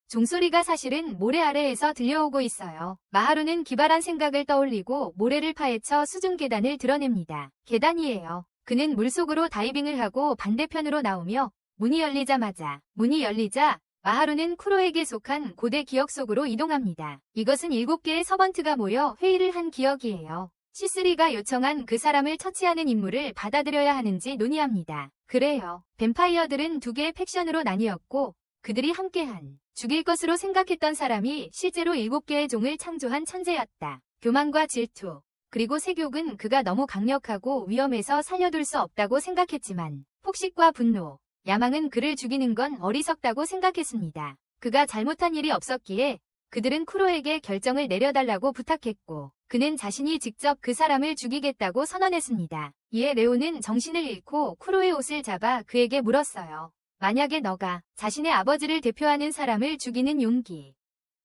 종소리가 사실은 모래 아래에서 들려오고 있어요. 마하루는 기발한 생각을 떠올리고 모래를 파헤쳐 수중 계단을 드러냅니다. 계단이에요. 그는 물속으로 다이빙을 하고 반대편으로 나오며 문이 열리자 마하루는 쿠로에게 속한 고대 기억 속으로 이동합니다. 이것은 7개의 서번트가 모여 회의를 한 기억이에요. C3가 요청한 그 사람을 처치하는 임무를 받아들여야 하는지 논의합니다. 그래요. 뱀파이어들은 2개의 팩션으로 나뉘었고 그들이 함께한 죽일 것으로 생각했던 사람이 실제로 7개의 종을 창조한 천재였다. 교만과 질투, 그리고 세욕은 그가 너무 강력하고 위험해서 살려둘 수 없다고 생각했지만 폭식과 분노, 야망은 그를 죽이는 건 어리석다고 생각했습니다. 그가 잘못한 일이 없었기에 그들은 쿠로에게 결정을 내려달라고 부탁했고 그는 자신이 직접 그 사람을 죽이겠다고 선언했습니다. 이에 레오는 정신을 잃고 쿠로의 옷을 잡아 그에게 물었어요. 만약에 너가 자신의 아버지를 대표하는 사람을 죽이는 용기.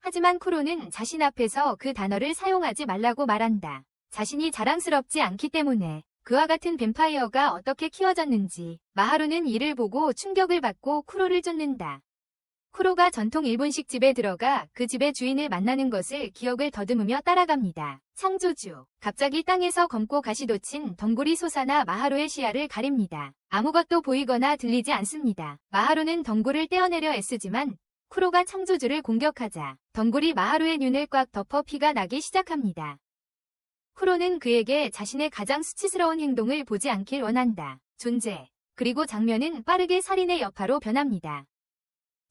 하지만 쿠로는 자신 앞에서 그 단어를 사용하지 말라고 말한다. 자신이 자랑스럽지 않기 때문에. 그와 같은 뱀파이어가 어떻게 키워졌는지 마하루는 이를 보고 충격을 받고 쿠로를 쫓는다. 쿠로가 전통 일본식 집에 들어가 그 집의 주인을 만나는 것을 기억을 더듬으며 따라갑니다. 창조주. 갑자기 땅에서 검고 가시돋친 덩굴이 솟아나 마하루의 시야를 가립니다. 아무것도 보이거나 들리지 않습니다. 마하루는 덩굴을 떼어내려 애쓰지만 쿠로가 창조주를 공격하자 덩굴이 마하루의 눈을 꽉 덮어 피가 나기 시작합니다. 쿠로는 그에게 자신의 가장 수치스러운 행동을 보지 않길 원한다. 존재. 그리고 장면은 빠르게 살인의 여파로 변합니다.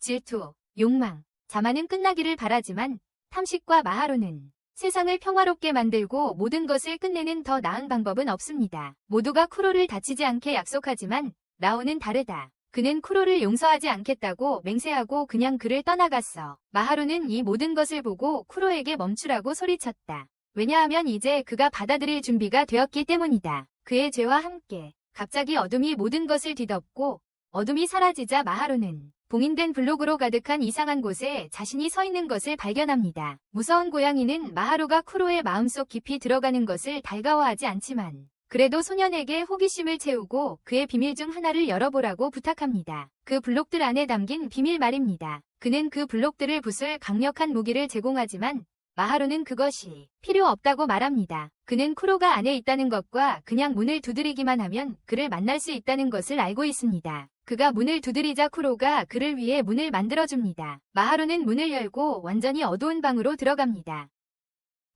질투, 욕망, 자만은 끝나기를 바라지만 탐식과 마하루는 세상을 평화롭게 만들고 모든 것을 끝내는 더 나은 방법은 없습니다. 모두가 쿠로를 다치지 않게 약속하지만 라오는 다르다. 그는 쿠로를 용서하지 않겠다고 맹세하고 그냥 그를 떠나갔어. 마하루는 이 모든 것을 보고 쿠로에게 멈추라고 소리쳤다. 왜냐하면 이제 그가 받아들일 준비가 되었기 때문이다. 그의 죄와 함께 갑자기 어둠이 모든 것을 뒤덮고 어둠이 사라지자 마하루는 봉인된 블록으로 가득한 이상한 곳에 자신이 서 있는 것을 발견합니다. 무서운 고양이는 마하루가 쿠로의 마음속 깊이 들어가는 것을 달가워하지 않지만 그래도 소년에게 호기심을 채우고 그의 비밀 중 하나를 열어보라고 부탁합니다. 그 블록들 안에 담긴 비밀 말입니다. 그는 그 블록들을 부술 강력한 무기를 제공하지만 마하루는 그것이 필요 없다고 말합니다. 그는 쿠로가 안에 있다는 것과 그냥 문을 두드리기만 하면 그를 만날 수 있다는 것을 알고 있습니다. 그가 문을 두드리자 쿠로가 그를 위해 문을 만들어줍니다. 마하루는 문을 열고 완전히 어두운 방으로 들어갑니다.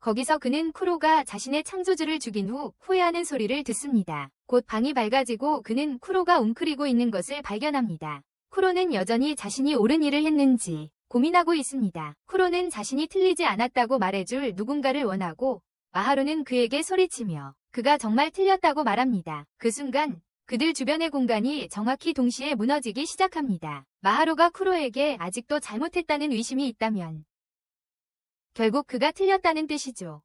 거기서 그는 쿠로가 자신의 창조주를 죽인 후 후회하는 소리를 듣습니다. 곧 방이 밝아지고 그는 쿠로가 웅크리고 있는 것을 발견합니다. 쿠로는 여전히 자신이 옳은 일을 했는지 고민하고 있습니다. 쿠로는 자신이 틀리지 않았다고 말해줄 누군가를 원하고 마하루는 그에게 소리치며 그가 정말 틀렸다고 말합니다. 그 순간 그들 주변의 공간이 정확히 동시에 무너지기 시작합니다. 마하루가 쿠로에게 아직도 잘못했다는 의심이 있다면 결국 그가 틀렸다는 뜻이죠.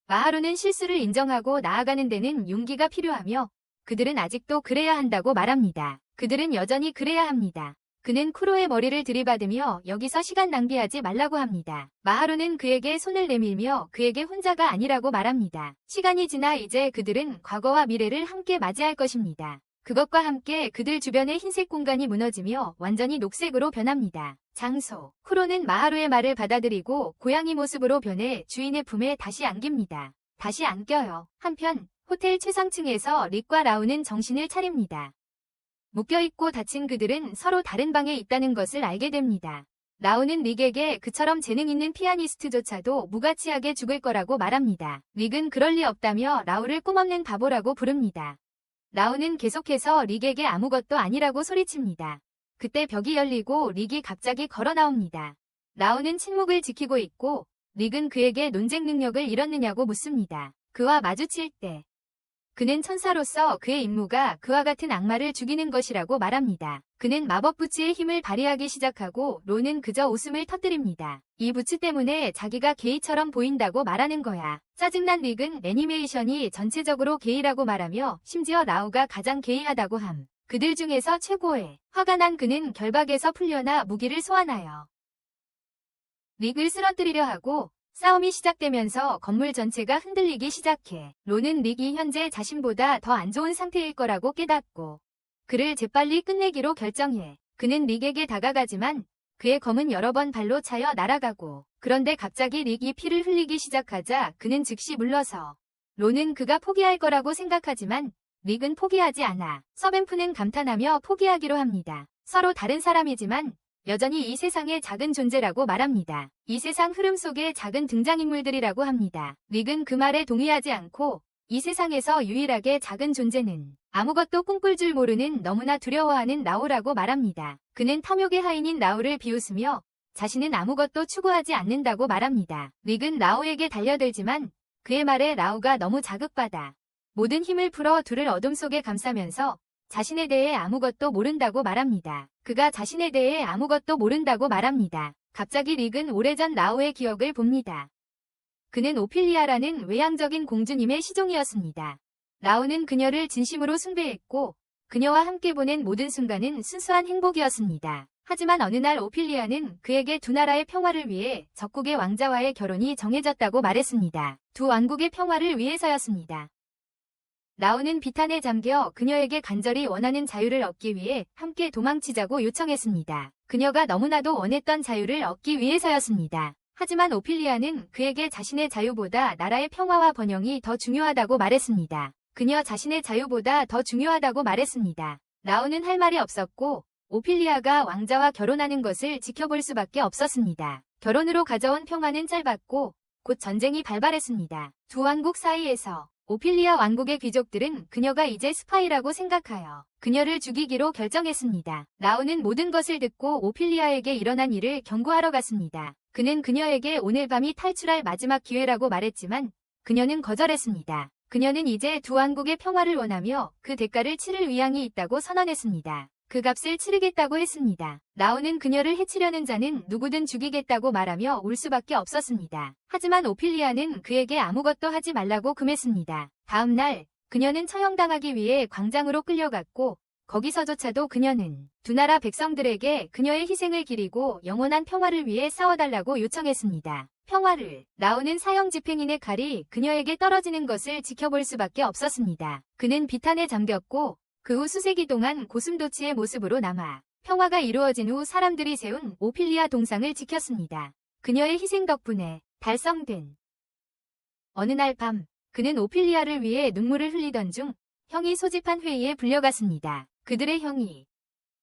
마하루는 실수를 인정하고 나아가는 데는 용기가 필요하며 그들은 아직도 그래야 한다고 말합니다. 그들은 여전히 그래야 합니다. 그는 쿠로의 머리를 들이받으며 여기서 시간 낭비하지 말라고 합니다. 마하루는 그에게 손을 내밀며 그에게 혼자가 아니라고 말합니다. 시간이 지나 이제 그들은 과거와 미래를 함께 맞이할 것입니다. 그것과 함께 그들 주변의 흰색 공간이 무너지며 완전히 녹색으로 변합니다. 장소. 쿠로는 마하루의 말을 받아들이고 고양이 모습으로 변해 주인의 품에 다시 안깁니다. 다시 안겨요. 한편 호텔 최상층에서 릭과 라우는 정신을 차립니다. 묶여있고 다친 그들은 서로 다른 방에 있다는 것을 알게 됩니다. 라우는 릭에게 그처럼 재능 있는 피아니스트조차도 무가치하게 죽을 거라고 말합니다. 릭은 그럴 리 없다며 라우를 꿈없는 바보라고 부릅니다. 라우는 계속해서 릭에게 아무것도 아니라고 소리칩니다. 그때 벽이 열리고 릭이 갑자기 걸어 나옵니다. 라우는 침묵을 지키고 있고 릭은 그에게 논쟁 능력을 잃었느냐고 묻습니다. 그와 마주칠 때 그는 천사로서 그의 임무가 그와 같은 악마를 죽이는 것이라고 말합니다. 그는 마법 부츠의 힘을 발휘하기 시작하고 로는 그저 웃음을 터뜨립니다. 이 부츠 때문에 자기가 게이처럼 보인다고 말하는 거야. 짜증난 릭은 애니메이션이 전체적으로 게이라고 말하며 심지어 라우가 가장 게이하다고 함. 그들 중에서 최고의. 화가 난 그는 결박에서 풀려나 무기를 소환하여 릭을 쓰러뜨리려 하고 싸움이 시작되면서 건물 전체가 흔들리기 시작해. 로는 릭이 현재 자신보다 더 안 좋은 상태일 거라고 깨닫고 그를 재빨리 끝내기로 결정해. 그는 릭에게 다가가지만 그의 검은 여러 번 발로 차여 날아가고 그런데 갑자기 릭이 피를 흘리기 시작하자 그는 즉시 물러서 로는 그가 포기할 거라고 생각하지만 릭은 포기하지 않아. 서벤프는 감탄하며 포기하기로 합니다. 서로 다른 사람이지만 여전히 이 세상의 작은 존재라고 말합니다. 이 세상 흐름 속의 작은 등장인물들이라고 합니다. 릭은 그 말에 동의하지 않고 이 세상에서 유일하게 작은 존재는 아무것도 꿈꿀 줄 모르는 너무나 두려워하는 라우라고 말합니다. 그는 탐욕의 하인인 라우를 비웃으며 자신은 아무것도 추구하지 않는다고 말합니다. 릭은 라우에게 달려들지만 그의 말에 라우가 너무 자극받아 모든 힘을 풀어 둘을 어둠 속에 감싸면서 자신에 대해 아무것도 모른다고 말합니다. 그가 자신에 대해 아무것도 모른다고 말합니다. 갑자기 릭은 오래전 라우의 기억을 봅니다. 그는 오피리아라는 외향적인 공주님의 시종이었습니다. 라우는 그녀를 진심으로 숭배했고 그녀와 함께 보낸 모든 순간은 순수한 행복이었습니다. 하지만 어느 날 오피리아는 그에게 두 나라의 평화를 위해 적국의 왕자와의 결혼이 정해졌다고 말했습니다. 두 왕국의 평화를 위해서였습니다. 라우는 비탄에 잠겨 그녀에게 간절히 원하는 자유를 얻기 위해 함께 도망치자고 요청했습니다. 그녀가 너무나도 원했던 자유를 얻기 위해서였습니다. 하지만 오피리아는 그에게 자신의 자유보다 나라의 평화와 번영이 더 중요하다고 말했습니다. 그녀 자신의 자유보다 더 중요하다고 말했습니다. 라우는 할 말이 없었고 오피리아가 왕자와 결혼하는 것을 지켜볼 수밖에 없었습니다. 결혼으로 가져온 평화는 짧았고 곧 전쟁이 발발했습니다. 두 왕국 사이에서 오피리아 왕국의 귀족들은 그녀가 이제 스파이라고 생각하여 그녀를 죽이기로 결정했습니다. 라오는 모든 것을 듣고 오피리아에게 일어난 일을 경고하러 갔습니다. 그는 그녀에게 오늘 밤이 탈출할 마지막 기회라고 말했지만 그녀는 거절했습니다. 그녀는 이제 두 왕국의 평화를 원하며 그 대가를 치를 의향이 있다고 선언했습니다. 그 값을 치르겠다고 했습니다. 라오는 그녀를 해치려는 자는 누구든 죽이겠다고 말하며 울 수밖에 없었습니다. 하지만 오피리아는 그에게 아무것도 하지 말라고 금했습니다. 다음 날 그녀는 처형당하기 위해 광장으로 끌려갔고 거기서조차도 그녀는 두 나라 백성들에게 그녀의 희생을 기리고 영원한 평화를 위해 싸워달라고 요청했습니다. 평화를. 라오는 사형 집행인의 칼이 그녀에게 떨어지는 것을 지켜볼 수밖에 없었습니다. 그는 비탄에 잠겼고 그 후 수세기 동안 고슴도치의 모습으로 남아 평화가 이루어진 후 사람들이 세운 오피리아 동상을 지켰습니다. 그녀의 희생 덕분에 달성된. 어느 날 밤 그는 오피리아를 위해 눈물을 흘리던 중 형이 소집한 회의에 불려갔습니다. 그들의 형이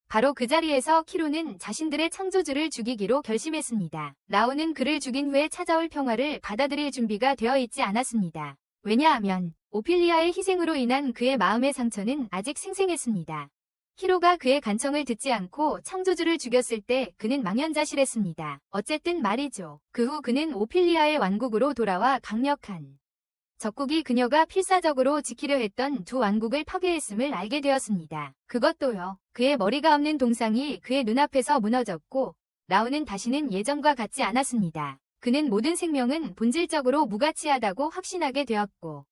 바로 그 자리에서 키로는 자신들의 창조주를 죽이기로 결심했습니다. 라오는 그를 죽인 후에 찾아올 평화를 받아들일 준비가 되어 있지 않았습니다. 왜냐하면 오피리아의 희생으로 인한 그의 마음의 상처는 아직 생생했습니다. 키로가 그의 간청을 듣지 않고 창조주를 죽였을 때 그는 망연자실했습니다. 어쨌든 말이죠. 그 후 그는 오피리아의 왕국으로 돌아와 강력한 적국이 그녀가 필사적으로 지키려 했던 두 왕국을 파괴했음을 알게 되었습니다. 그것도요. 그의 머리가 없는 동상이 그의 눈앞에서 무너졌고 라오는 다시는 예전과 같지 않았습니다. 그는 모든 생명은 본질적으로 무가치하다고 확신하게 되었고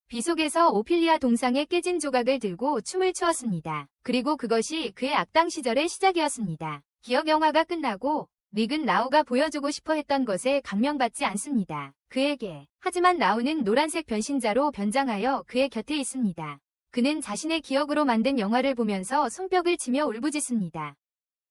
비 속에서 오피리아 동상의 깨진 조각을 들고 춤을 추었습니다. 그리고 그것이 그의 악당 시절의 시작이었습니다. 기억 영화가 끝나고 릭은 라오가 보여주고 싶어 했던 것에 감명받지 않습니다. 그에게. 하지만 라오는 노란색 변신자로 변장하여 그의 곁에 있습니다. 그는 자신의 기억으로 만든 영화를 보면서 손뼉을 치며 울부짖습니다.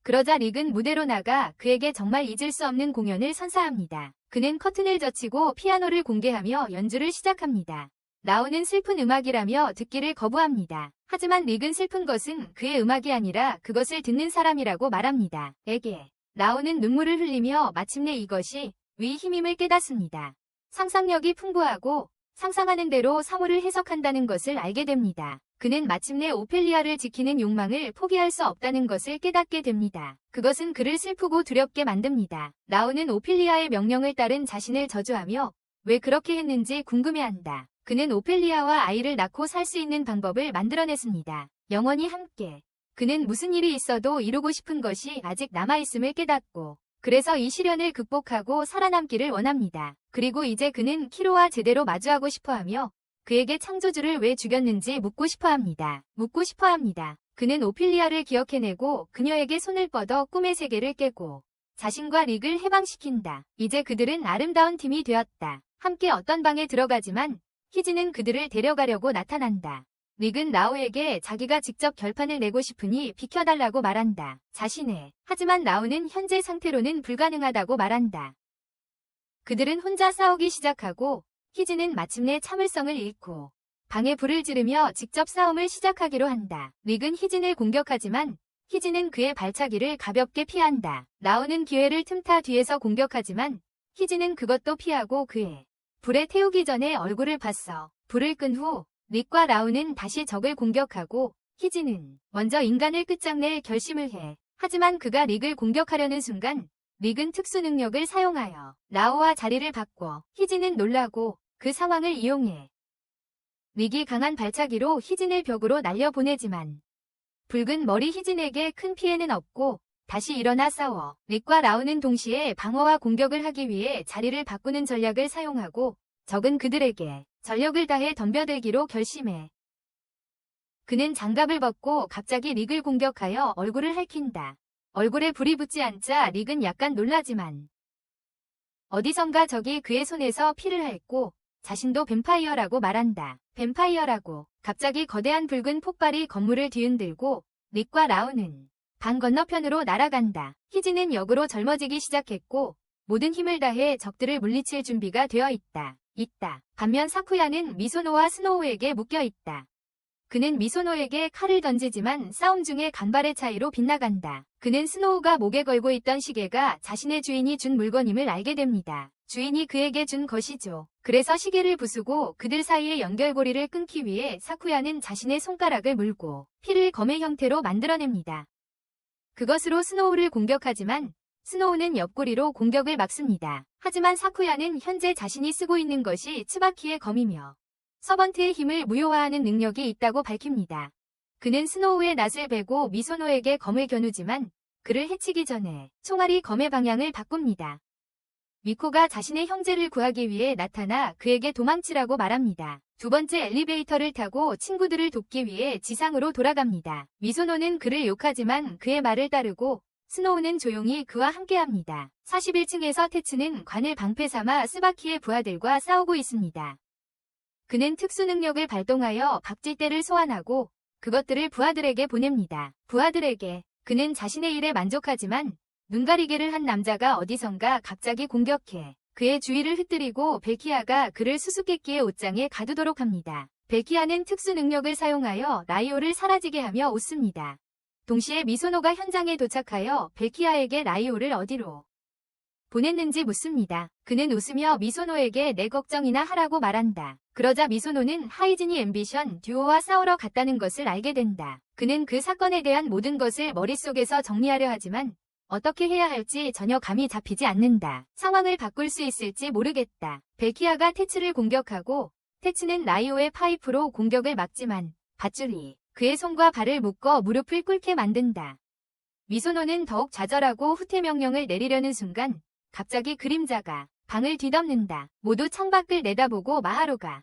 그러자 릭은 무대로 나가 그에게 정말 잊을 수 없는 공연을 선사합니다. 그는 커튼을 젖히고 피아노를 공개하며 연주를 시작합니다. 라오는 슬픈 음악이라며 듣기를 거부합니다. 하지만 릭은 슬픈 것은 그의 음악이 아니라 그것을 듣는 사람이라고 말합니다. 에게. 라오는 눈물을 흘리며 마침내 이것이 위 힘임을 깨닫습니다. 상상력이 풍부하고 상상하는 대로 사물을 해석한다는 것을 알게 됩니다. 그는 마침내 오피리아를 지키는 욕망을 포기할 수 없다는 것을 깨닫게 됩니다. 그것은 그를 슬프고 두렵게 만듭니다. 라오는 오피리아의 명령을 따른 자신을 저주하며 왜 그렇게 했는지 궁금해한다. 그는 오피리아와 아이를 낳고 살 수 있는 방법을 만들어냈습니다. 영원히 함께. 그는 무슨 일이 있어도 이루고 싶은 것이 아직 남아있음을 깨닫고 그래서 이 시련을 극복하고 살아남기를 원합니다. 그리고 이제 그는 키로와 제대로 마주하고 싶어하며 그에게 창조주를 왜 죽였는지 묻고 싶어합니다. 그는 오피리아를 기억해내고 그녀에게 손을 뻗어 꿈의 세계를 깨고 자신과 릭을 해방시킨다. 이제 그들은 아름다운 팀이 되었다. 함께 어떤 방에 들어가지만 희지는 그들을 데려가려고 나타난다. 릭은 라오에게 자기가 직접 결판을 내고 싶으니 비켜달라고 말한다. 하지만 라오는 현재 상태로는 불가능하다고 말한다. 그들은 혼자 싸우기 시작하고 희지는 마침내 참을성을 잃고 방에 불을 지르며 직접 싸움을 시작하기로 한다. 릭은 희진을 공격하지만 희진은 그의 발차기를 가볍게 피한다. 라오는 기회를 틈타 뒤에서 공격하지만 희진은 그것도 피하고 그의 불에 태우기 전에 얼굴을 봤어. 불을 끈 후 릭과 라오는 다시 적을 공격하고 희진은 먼저 인간을 끝장낼 결심을 해. 하지만 그가 릭을 공격하려는 순간 릭은 특수 능력을 사용하여 라오와 자리를 바꿔. 희진은 놀라고 그 상황을 이용해 릭이 강한 발차기로 희진을 벽으로 날려보내지만 붉은 머리 희진에게 큰 피해는 없고 다시 일어나 싸워. 릭과 라오는 동시에 방어와 공격을 하기 위해 자리를 바꾸는 전략을 사용하고 적은 그들에게 전력을 다해 덤벼들기로 결심해. 그는 장갑을 벗고 갑자기 릭을 공격하여 얼굴을 핥힌다. 얼굴에 불이 붙지 않자 릭은 약간 놀라지만 어디선가 적이 그의 손에서 피를 핥고 자신도 뱀파이어라고 말한다. 뱀파이어라고. 갑자기 거대한 붉은 폭발이 건물을 뒤흔들고 릭과 라오는 방 건너편으로 날아간다. 희진은 역으로 젊어지기 시작했고 모든 힘을 다해 적들을 물리칠 준비가 되어 있다. 반면 사쿠야는 미소노와 스노우에게 묶여 있다. 그는 미소노에게 칼을 던지지만 싸움 중에 간발의 차이로 빗나간다. 그는 스노우가 목에 걸고 있던 시계가 자신의 주인이 준 물건임을 알게 됩니다. 주인이 그에게 준 것이죠. 그래서 시계를 부수고 그들 사이의 연결고리를 끊기 위해 사쿠야는 자신의 손가락을 물고 피를 검의 형태로 만들어냅니다. 그것으로 스노우를 공격하지만 스노우는 옆구리로 공격을 막습니다. 하지만 사쿠야는 현재 자신이 쓰고 있는 것이 츠바키의 검이며 서번트의 힘을 무효화하는 능력이 있다고 밝힙니다. 그는 스노우의 낯을 베고 미소노에게 검을 겨누지만 그를 해치기 전에 총알이 검의 방향을 바꿉니다. 미코가 자신의 형제를 구하기 위해 나타나 그에게 도망치라고 말합니다. 두 번째 엘리베이터를 타고 친구들을 돕기 위해 지상으로 돌아갑니다. 미소노는 그를 욕하지만 그의 말을 따르고 스노우는 조용히 그와 함께합니다. 41층에서 테츠는 관을 방패 삼아 스바키의 부하들과 싸우고 있습니다. 그는 특수 능력을 발동하여 박질대를 소환하고 그것들을 부하들에게 보냅니다. 부하들에게 그는 자신의 일에 만족하지만 눈가리개를 한 남자가 어디선가 갑자기 공격해 그의 주위를 흩뜨리고 벨키아가 그를 수수께끼의 옷장에 가두도록 합니다. 벨키아는 특수 능력을 사용하여 라이오를 사라지게 하며 웃습니다. 동시에 미소노가 현장에 도착하여 벨키아에게 라이오를 어디로 보냈는지 묻습니다. 그는 웃으며 미소노에게 내 걱정이나 하라고 말한다. 그러자 미소노는 하이즈니 앰비션 듀오와 싸우러 갔다는 것을 알게 된다. 그는 그 사건에 대한 모든 것을 머릿속에서 정리하려 하지만 어떻게 해야 할지 전혀 감이 잡히지 않는다. 상황을 바꿀 수 있을지 모르겠다. 벨키아가 테츠를 공격하고 테츠는 라이오의 파이프로 공격을 막지만 밧줄이 그의 손과 발을 묶어 무릎을 꿇게 만든다. 미소노는 더욱 좌절하고 후퇴 명령을 내리려는 순간 갑자기 그림자가 방을 뒤덮는다. 모두 창밖을 내다보고 마하루가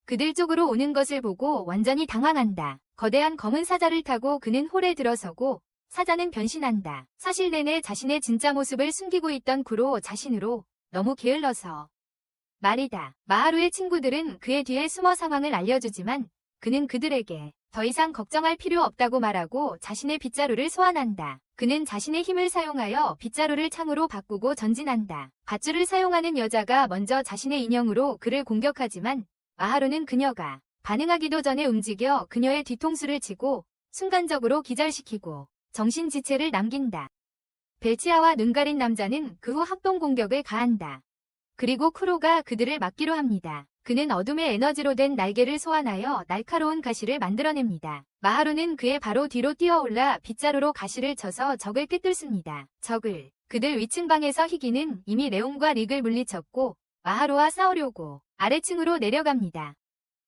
그들 쪽으로 오는 것을 보고 완전히 당황한다. 거대한 검은 사자를 타고 그는 홀에 들어서고 사자는 변신한다. 사실 내내 자신의 진짜 모습을 숨기고 있던 쿠로 자신으로 너무 게을러서 말이다. 마하루의 친구들은 그의 뒤에 숨어 상황을 알려주지만 그는 그들에게 더 이상 걱정할 필요 없다고 말하고 자신의 빗자루를 소환한다. 그는 자신의 힘을 사용하여 빗자루를 창으로 바꾸고 전진한다. 밧줄을 사용하는 여자가 먼저 자신의 인형으로 그를 공격하지만 마하루는 그녀가 반응하기도 전에 움직여 그녀의 뒤통수를 치고 순간적으로 기절시키고 정신지체를 남긴다. 벨치아와 눈 가린 남자는 그 후 합동 공격을 가한다. 그리고 쿠로가 그들을 막기로 합니다. 그는 어둠의 에너지로 된 날개를 소환하여 날카로운 가시를 만들어냅니다. 마하루는 그의 바로 뒤로 뛰어올라 빗자루로 가시를 쳐서 적을 꿰뚫습니다. 그들 위층 방에서 희귀는 이미 레온과 릭을 물리쳤고 마하루와 싸우려고 아래층으로 내려갑니다.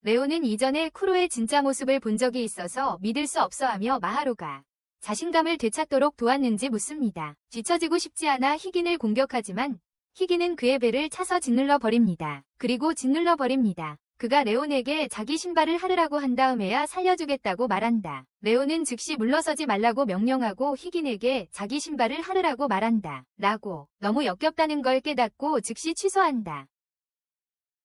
레온은 이전에 쿠로의 진짜 모습을 본 적이 있어서 믿을 수 없어하며 마하루가 자신감을 되찾도록 도왔는지 묻습니다. 뒤처지고 싶지 않아 희긴을 공격하지만 희긴은 그의 배를 차서 짓눌러 버립니다. 그리고 짓눌러 버립니다. 그가 레온에게 자기 신발을 하르라고 한 다음에야 살려주겠다고 말한다. 레온은 즉시 물러서지 말라고 명령하고 희긴에게 자기 신발을 하르라고 말한다. 라고 너무 역겹다는 걸 깨닫고 즉시 취소한다.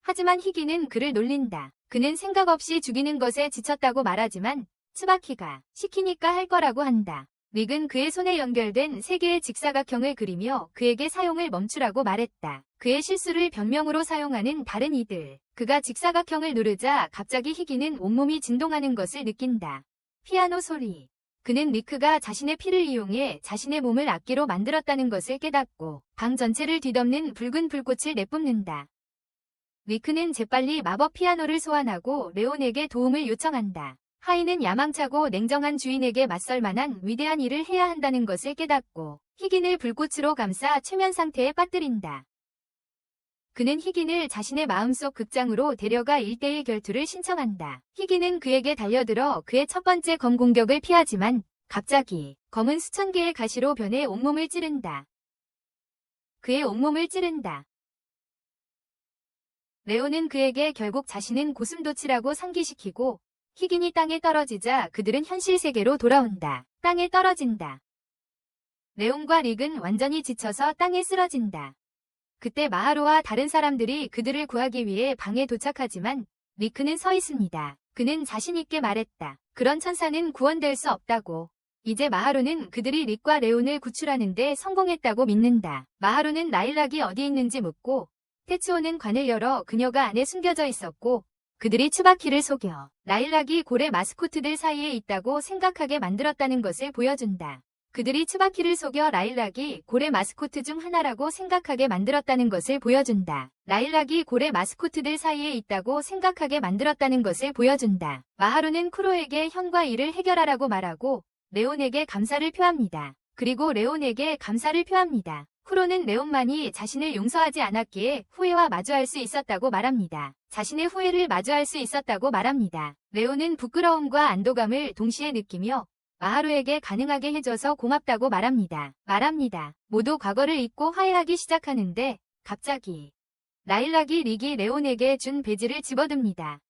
하지만 희긴은 그를 놀린다. 그는 생각 없이 죽이는 것에 지쳤다고 말하지만 츠바키가 시키니까 할 거라고 한다. 릭은 그의 손에 연결된 세 개의 직사각형을 그리며 그에게 사용을 멈추라고 말했다. 그의 실수를 변명으로 사용하는 다른 이들. 그가 직사각형을 누르자 갑자기 희귀는 온몸이 진동하는 것을 느낀다. 피아노 소리. 그는 리크가 자신의 피를 이용해 자신의 몸을 악기로 만들었다는 것을 깨닫고 방 전체를 뒤덮는 붉은 불꽃을 내뿜는다. 리크는 재빨리 마법 피아노를 소환하고 레온에게 도움을 요청한다. 하이는 야망차고 냉정한 주인에게 맞설 만한 위대한 일을 해야 한다는 것을 깨닫고 희긴을 불꽃으로 감싸 최면 상태에 빠뜨린다. 그는 희긴을 자신의 마음속 극장으로 데려가 1대1 결투를 신청한다. 희긴은 그에게 달려들어 그의 첫 번째 검 공격을 피하지만 갑자기 검은 수천 개의 가시로 변해 온몸을 찌른다. 그의 온몸을 찌른다. 레온은 그에게 결국 자신은 고슴도치라고 상기시키고 희긴이 땅에 떨어지자 그들은 현실 세계로 돌아온다. 땅에 떨어진다. 레온과 릭은 완전히 지쳐서 땅에 쓰러진다. 그때 마하루와 다른 사람들이 그들을 구하기 위해 방에 도착하지만 리크는 서 있습니다. 그는 자신 있게 말했다. 그런 천사는 구원될 수 없다고. 이제 마하루는 그들이 릭과 레온을 구출하는 데 성공했다고 믿는다. 마하루는 라일락이 어디 있는지 묻고 테츠오는 관을 열어 그녀가 안에 숨겨져 있었고 그들이 츠바키를 속여 라일락이 고래 마스코트들 사이에 있다고 생각하게 만들었다는 것을 보여준다. 그들이 츠바키를 속여 라일락이 고래 마스코트 중 하나라고 생각하게 만들었다는 것을 보여준다. 라일락이 고래 마스코트들 사이에 있다고 생각하게 만들었다는 것을 보여준다. 마하루는 쿠로에게 현과 일을 해결하라고 말하고 레온에게 감사를 표합니다. 그리고 레온에게 감사를 표합니다. 쿠로는 레온만이 자신을 용서하지 않았기에 후회와 마주할 수 있었다고 말합니다. 자신의 후회를 마주할 수 있었다고 말합니다. 레온은 부끄러움과 안도감을 동시에 느끼며 마하루에게 가능하게 해줘서 고맙다고 말합니다. 모두 과거를 잊고 화해하기 시작하는데 갑자기 라일락이 릭이 레온에게 준 배지를 집어듭니다.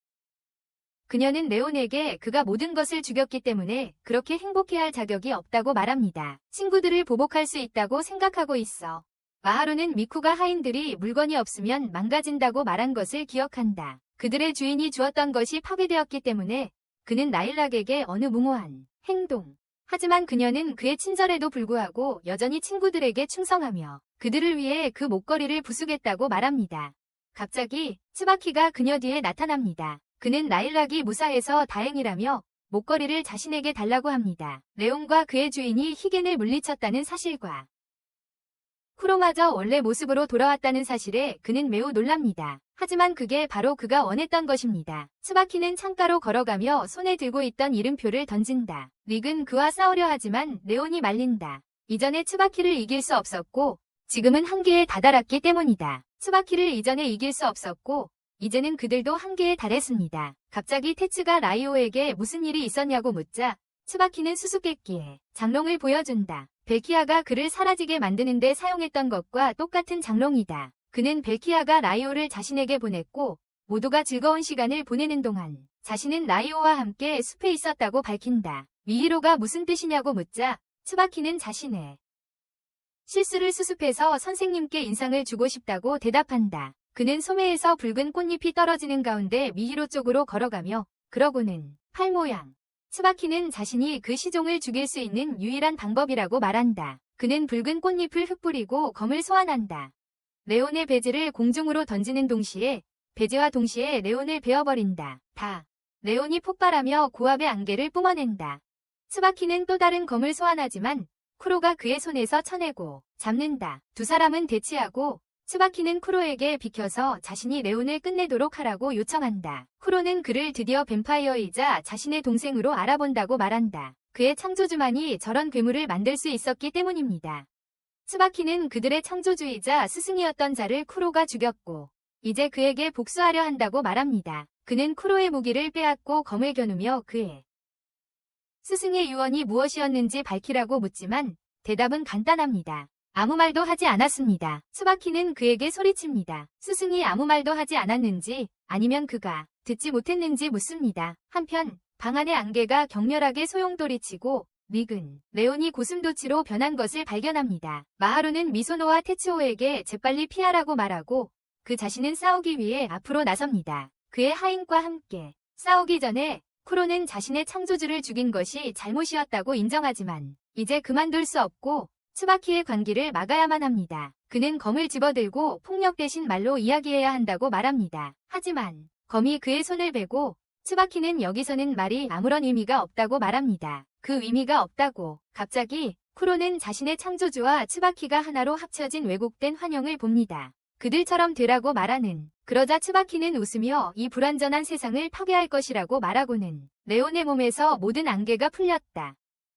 그녀는 레온에게 그가 모든 것을 죽였기 때문에 그렇게 행복해할 자격이 없다고 말합니다. 친구들을 보복할 수 있다고 생각하고 있어. 마하루는 미쿠가 하인들이 물건이 없으면 망가진다고 말한 것을 기억한다. 그들의 주인이 주었던 것이 파괴되었기 때문에 그는 라일락에게 어느 무모한 행동. 하지만 그녀는 그의 친절에도 불구하고 여전히 친구들에게 충성하며 그들을 위해 그 목걸이를 부수겠다고 말합니다. 갑자기 츠바키가 그녀 뒤에 나타납니다. 그는 라일락이 무사해서 다행이라며 목걸이를 자신에게 달라고 합니다. 레온과 그의 주인이 희겐을 물리쳤다는 사실과 쿠로마저 원래 모습으로 돌아왔다는 사실에 그는 매우 놀랍니다. 하지만 그게 바로 그가 원했던 것입니다. 츠바키는 창가로 걸어가며 손에 들고 있던 이름표를 던진다. 릭은 그와 싸우려 하지만 레온이 말린다. 이전에 츠바키를 이길 수 없었고 지금은 한계에 다다랐기 때문이다. 츠바키를 이전에 이길 수 없었고 이제는 그들도 한계에 달했습니다. 갑자기 테츠가 라이오에게 무슨 일이 있었냐고 묻자 츠바키는 수수께끼에 장롱을 보여준다. 벨키아가 그를 사라지게 만드는 데 사용했던 것과 똑같은 장롱이다. 그는 벨키아가 라이오를 자신에게 보냈고 모두가 즐거운 시간을 보내는 동안 자신은 라이오와 함께 숲에 있었다고 밝힌다. 미히로가 무슨 뜻이냐고 묻자 츠바키는 자신의 실수를 수습해서 선생님께 인상을 주고 싶다고 대답한다. 그는 소매에서 붉은 꽃잎이 떨어지는 가운데 미히로 쪽으로 걸어가며 그러고는 팔 모양. 츠바키는 자신이 그 시종을 죽일 수 있는 유일한 방법이라고 말한다. 그는 붉은 꽃잎을 흩뿌리고 검을 소환한다. 레온의 배지를 공중으로 던지는 동시에 배지와 동시에 레온을 베어버린다. 레온이 폭발하며 고압의 안개를 뿜어낸다. 츠바키는 또 다른 검을 소환하지만 쿠로가 그의 손에서 쳐내고 잡는다. 두 사람은 대치하고 츠바키는 쿠로에게 비켜서 자신이 레온을 끝내도록 하라고 요청한다. 쿠로는 그를 드디어 뱀파이어이자 자신의 동생으로 알아본다고 말한다. 그의 창조주만이 저런 괴물을 만들 수 있었기 때문입니다. 츠바키는 그들의 창조주이자 스승이었던 자를 쿠로가 죽였고 이제 그에게 복수하려 한다고 말합니다. 그는 쿠로의 무기를 빼앗고 검을 겨누며 그의 스승의 유언이 무엇이었는지 밝히라고 묻지만 대답은 간단합니다. 아무 말도 하지 않았습니다. 츠바키는 그에게 소리칩니다. 스승이 아무 말도 하지 않았는지 아니면 그가 듣지 못했는지 묻습니다. 한편 방 안의 안개가 격렬하게 소용돌이치고 릭은 레온이 고슴도치로 변한 것을 발견합니다. 마하루는 미소노와 테츠오에게 재빨리 피하라고 말하고 그 자신은 싸우기 위해 앞으로 나섭니다. 그의 하인과 함께 싸우기 전에 쿠로는 자신의 창조주를 죽인 것이 잘못이었다고 인정하지만 이제 그만둘 수 없고 츠바키의 관기를 막아야만 합니다. 그는 검을 집어들고 폭력 대신 말로 이야기해야 한다고 말합니다. 하지만 검이 그의 손을 베고 츠바키는 여기서는 말이 아무런 의미가 없다고 말합니다. 그 의미가 없다고. 갑자기 쿠로는 자신의 창조주와 츠바키가 하나로 합쳐진 왜곡된 환영을 봅니다. 그들처럼 되라고 말하는. 그러자 츠바키는 웃으며 이 불완전한 세상을 파괴할 것이라고 말하고는 레온의 몸에서 모든 안개가 풀렸다.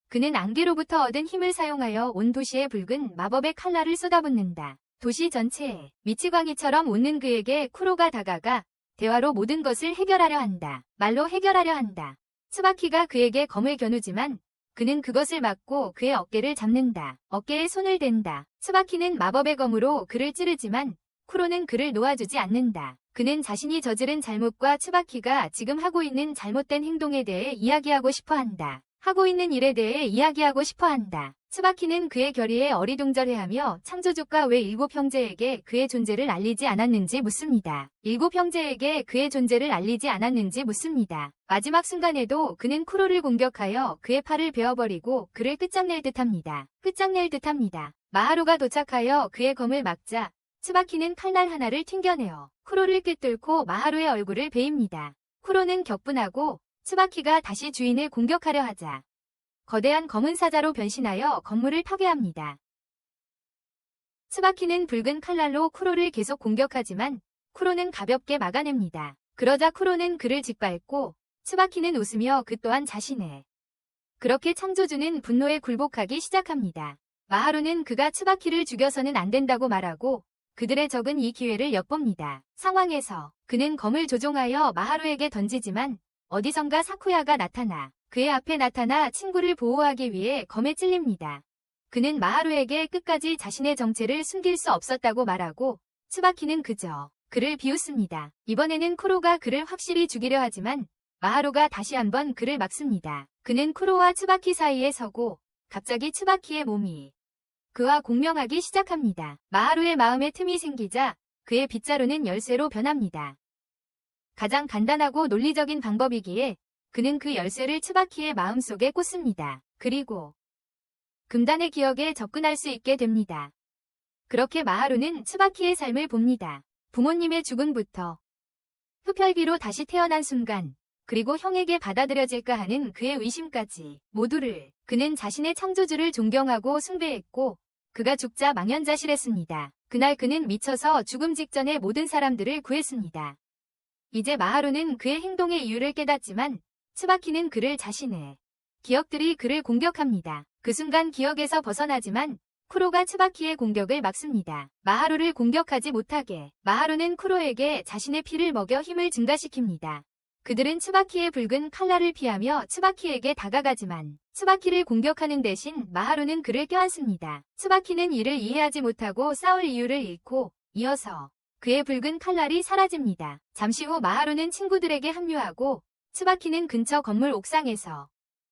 그는 안개로부터 얻은 힘을 사용하여 온 도시에 붉은 마법의 칼날을 쏟아붓는다. 도시 전체에 미치광이처럼 웃는 그에게 쿠로가 다가가 대화로 모든 것을 해결하려 한다. 말로 해결하려 한다. 츠바키가 그에게 검을 겨누지만 그는 그것을 막고 그의 어깨를 잡는다. 어깨에 손을 댄다. 츠바키는 마법의 검으로 그를 찌르지만 쿠로는 그를 놓아주지 않는다. 그는 자신이 저지른 잘못과 츠바키가 지금 하고 있는 잘못된 행동에 대해 이야기하고 싶어한다. 하고 있는 일에 대해 이야기하고 싶어한다. 츠바키는 그의 결의에 어리둥절해하며 창조주가 왜 일곱 형제에게 그의 존재를 알리지 않았는지 묻습니다. 일곱 형제에게 그의 존재를 알리지 않았는지 묻습니다. 마지막 순간에도 그는 쿠로를 공격하여 그의 팔을 베어버리고 그를 끝장낼 듯합니다. 마하루가 도착하여 그의 검을 막자 츠바키는 칼날 하나를 튕겨내어 쿠로를 꿰뚫고 마하루의 얼굴을 베입니다. 쿠로는 격분하고 츠바키가 다시 주인을 공격하려 하자 거대한 검은 사자로 변신하여 건물을 파괴합니다. 츠바키는 붉은 칼날로 쿠로를 계속 공격하지만 쿠로는 가볍게 막아냅니다. 그러자 쿠로는 그를 짓밟고 츠바키는 웃으며 그 또한 자신의 그렇게 창조주는 분노에 굴복하기 시작합니다. 마하루는 그가 츠바키를 죽여서는 안 된다고 말하고 그들의 적은 이 기회를 엿봅니다. 상황에서 그는 검을 조종하여 마하루에게 던지지만 어디선가 사쿠야가 나타나 그의 앞에 나타나 친구를 보호하기 위해 검에 찔립니다. 그는 마하루에게 끝까지 자신의 정체를 숨길 수 없었다고 말하고 츠바키는 그저 그를 비웃습니다. 이번에는 쿠로가 그를 확실히 죽이려 하지만 마하루가 다시 한번 그를 막습니다. 그는 쿠로와 츠바키 사이에 서고 갑자기 츠바키의 몸이 그와 공명하기 시작합니다. 마하루의 마음에 틈이 생기자 그의 빗자루는 열쇠로 변합니다. 가장 간단하고 논리적인 방법이기에 그는 그 열쇠를 츠바키의 마음속에 꽂습니다. 그리고 금단의 기억에 접근할 수 있게 됩니다. 그렇게 마하루는 츠바키의 삶을 봅니다. 부모님의 죽음부터 흡혈귀로 다시 태어난 순간 그리고 형에게 받아들여질까 하는 그의 의심까지 모두를 그는 자신의 창조주를 존경하고 숭배했고 그가 죽자 망연자실했습니다. 그날 그는 미쳐서 죽음 직전에 모든 사람들을 구했습니다. 이제 마하루는 그의 행동의 이유를 깨닫지만 츠바키는 그를 자신의 기억들이 그를 공격합니다. 그 순간 기억에서 벗어나지만 쿠로가 츠바키의 공격을 막습니다. 마하루를 공격하지 못하게 마하루는 쿠로에게 자신의 피를 먹여 힘을 증가시킵니다. 그들은 츠바키의 붉은 칼날을 피하며 츠바키에게 다가가지만 츠바키를 공격하는 대신 마하루는 그를 껴안습니다. 츠바키는 이를 이해하지 못하고 싸울 이유를 잃고 이어서 그의 붉은 칼날이 사라집니다. 잠시 후 마하루는 친구들에게 합류하고 츠바키는 근처 건물 옥상에서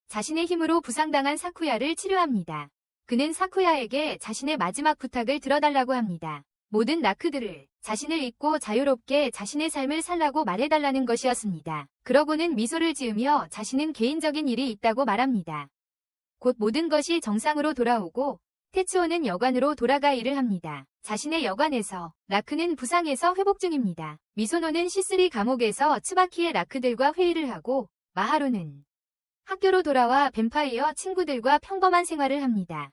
자신의 힘으로 부상당한 사쿠야를 치료합니다. 그는 사쿠야에게 자신의 마지막 부탁을 들어달라고 합니다. 모든 라크들을 자신을 잊고 자유롭게 자신의 삶을 살라고 말해달라는 것이었습니다. 그러고는 미소를 지으며 자신은 개인적인 일이 있다고 말합니다. 곧 모든 것이 정상으로 돌아오고 테츠오는 여관으로 돌아가 일을 합니다. 자신의 여관에서 라크는 부상에서 회복 중입니다. 미소노는 C3 감옥에서 츠바키의 라크들과 회의를 하고 마하루는 학교로 돌아와 뱀파이어 친구들과 평범한 생활을 합니다.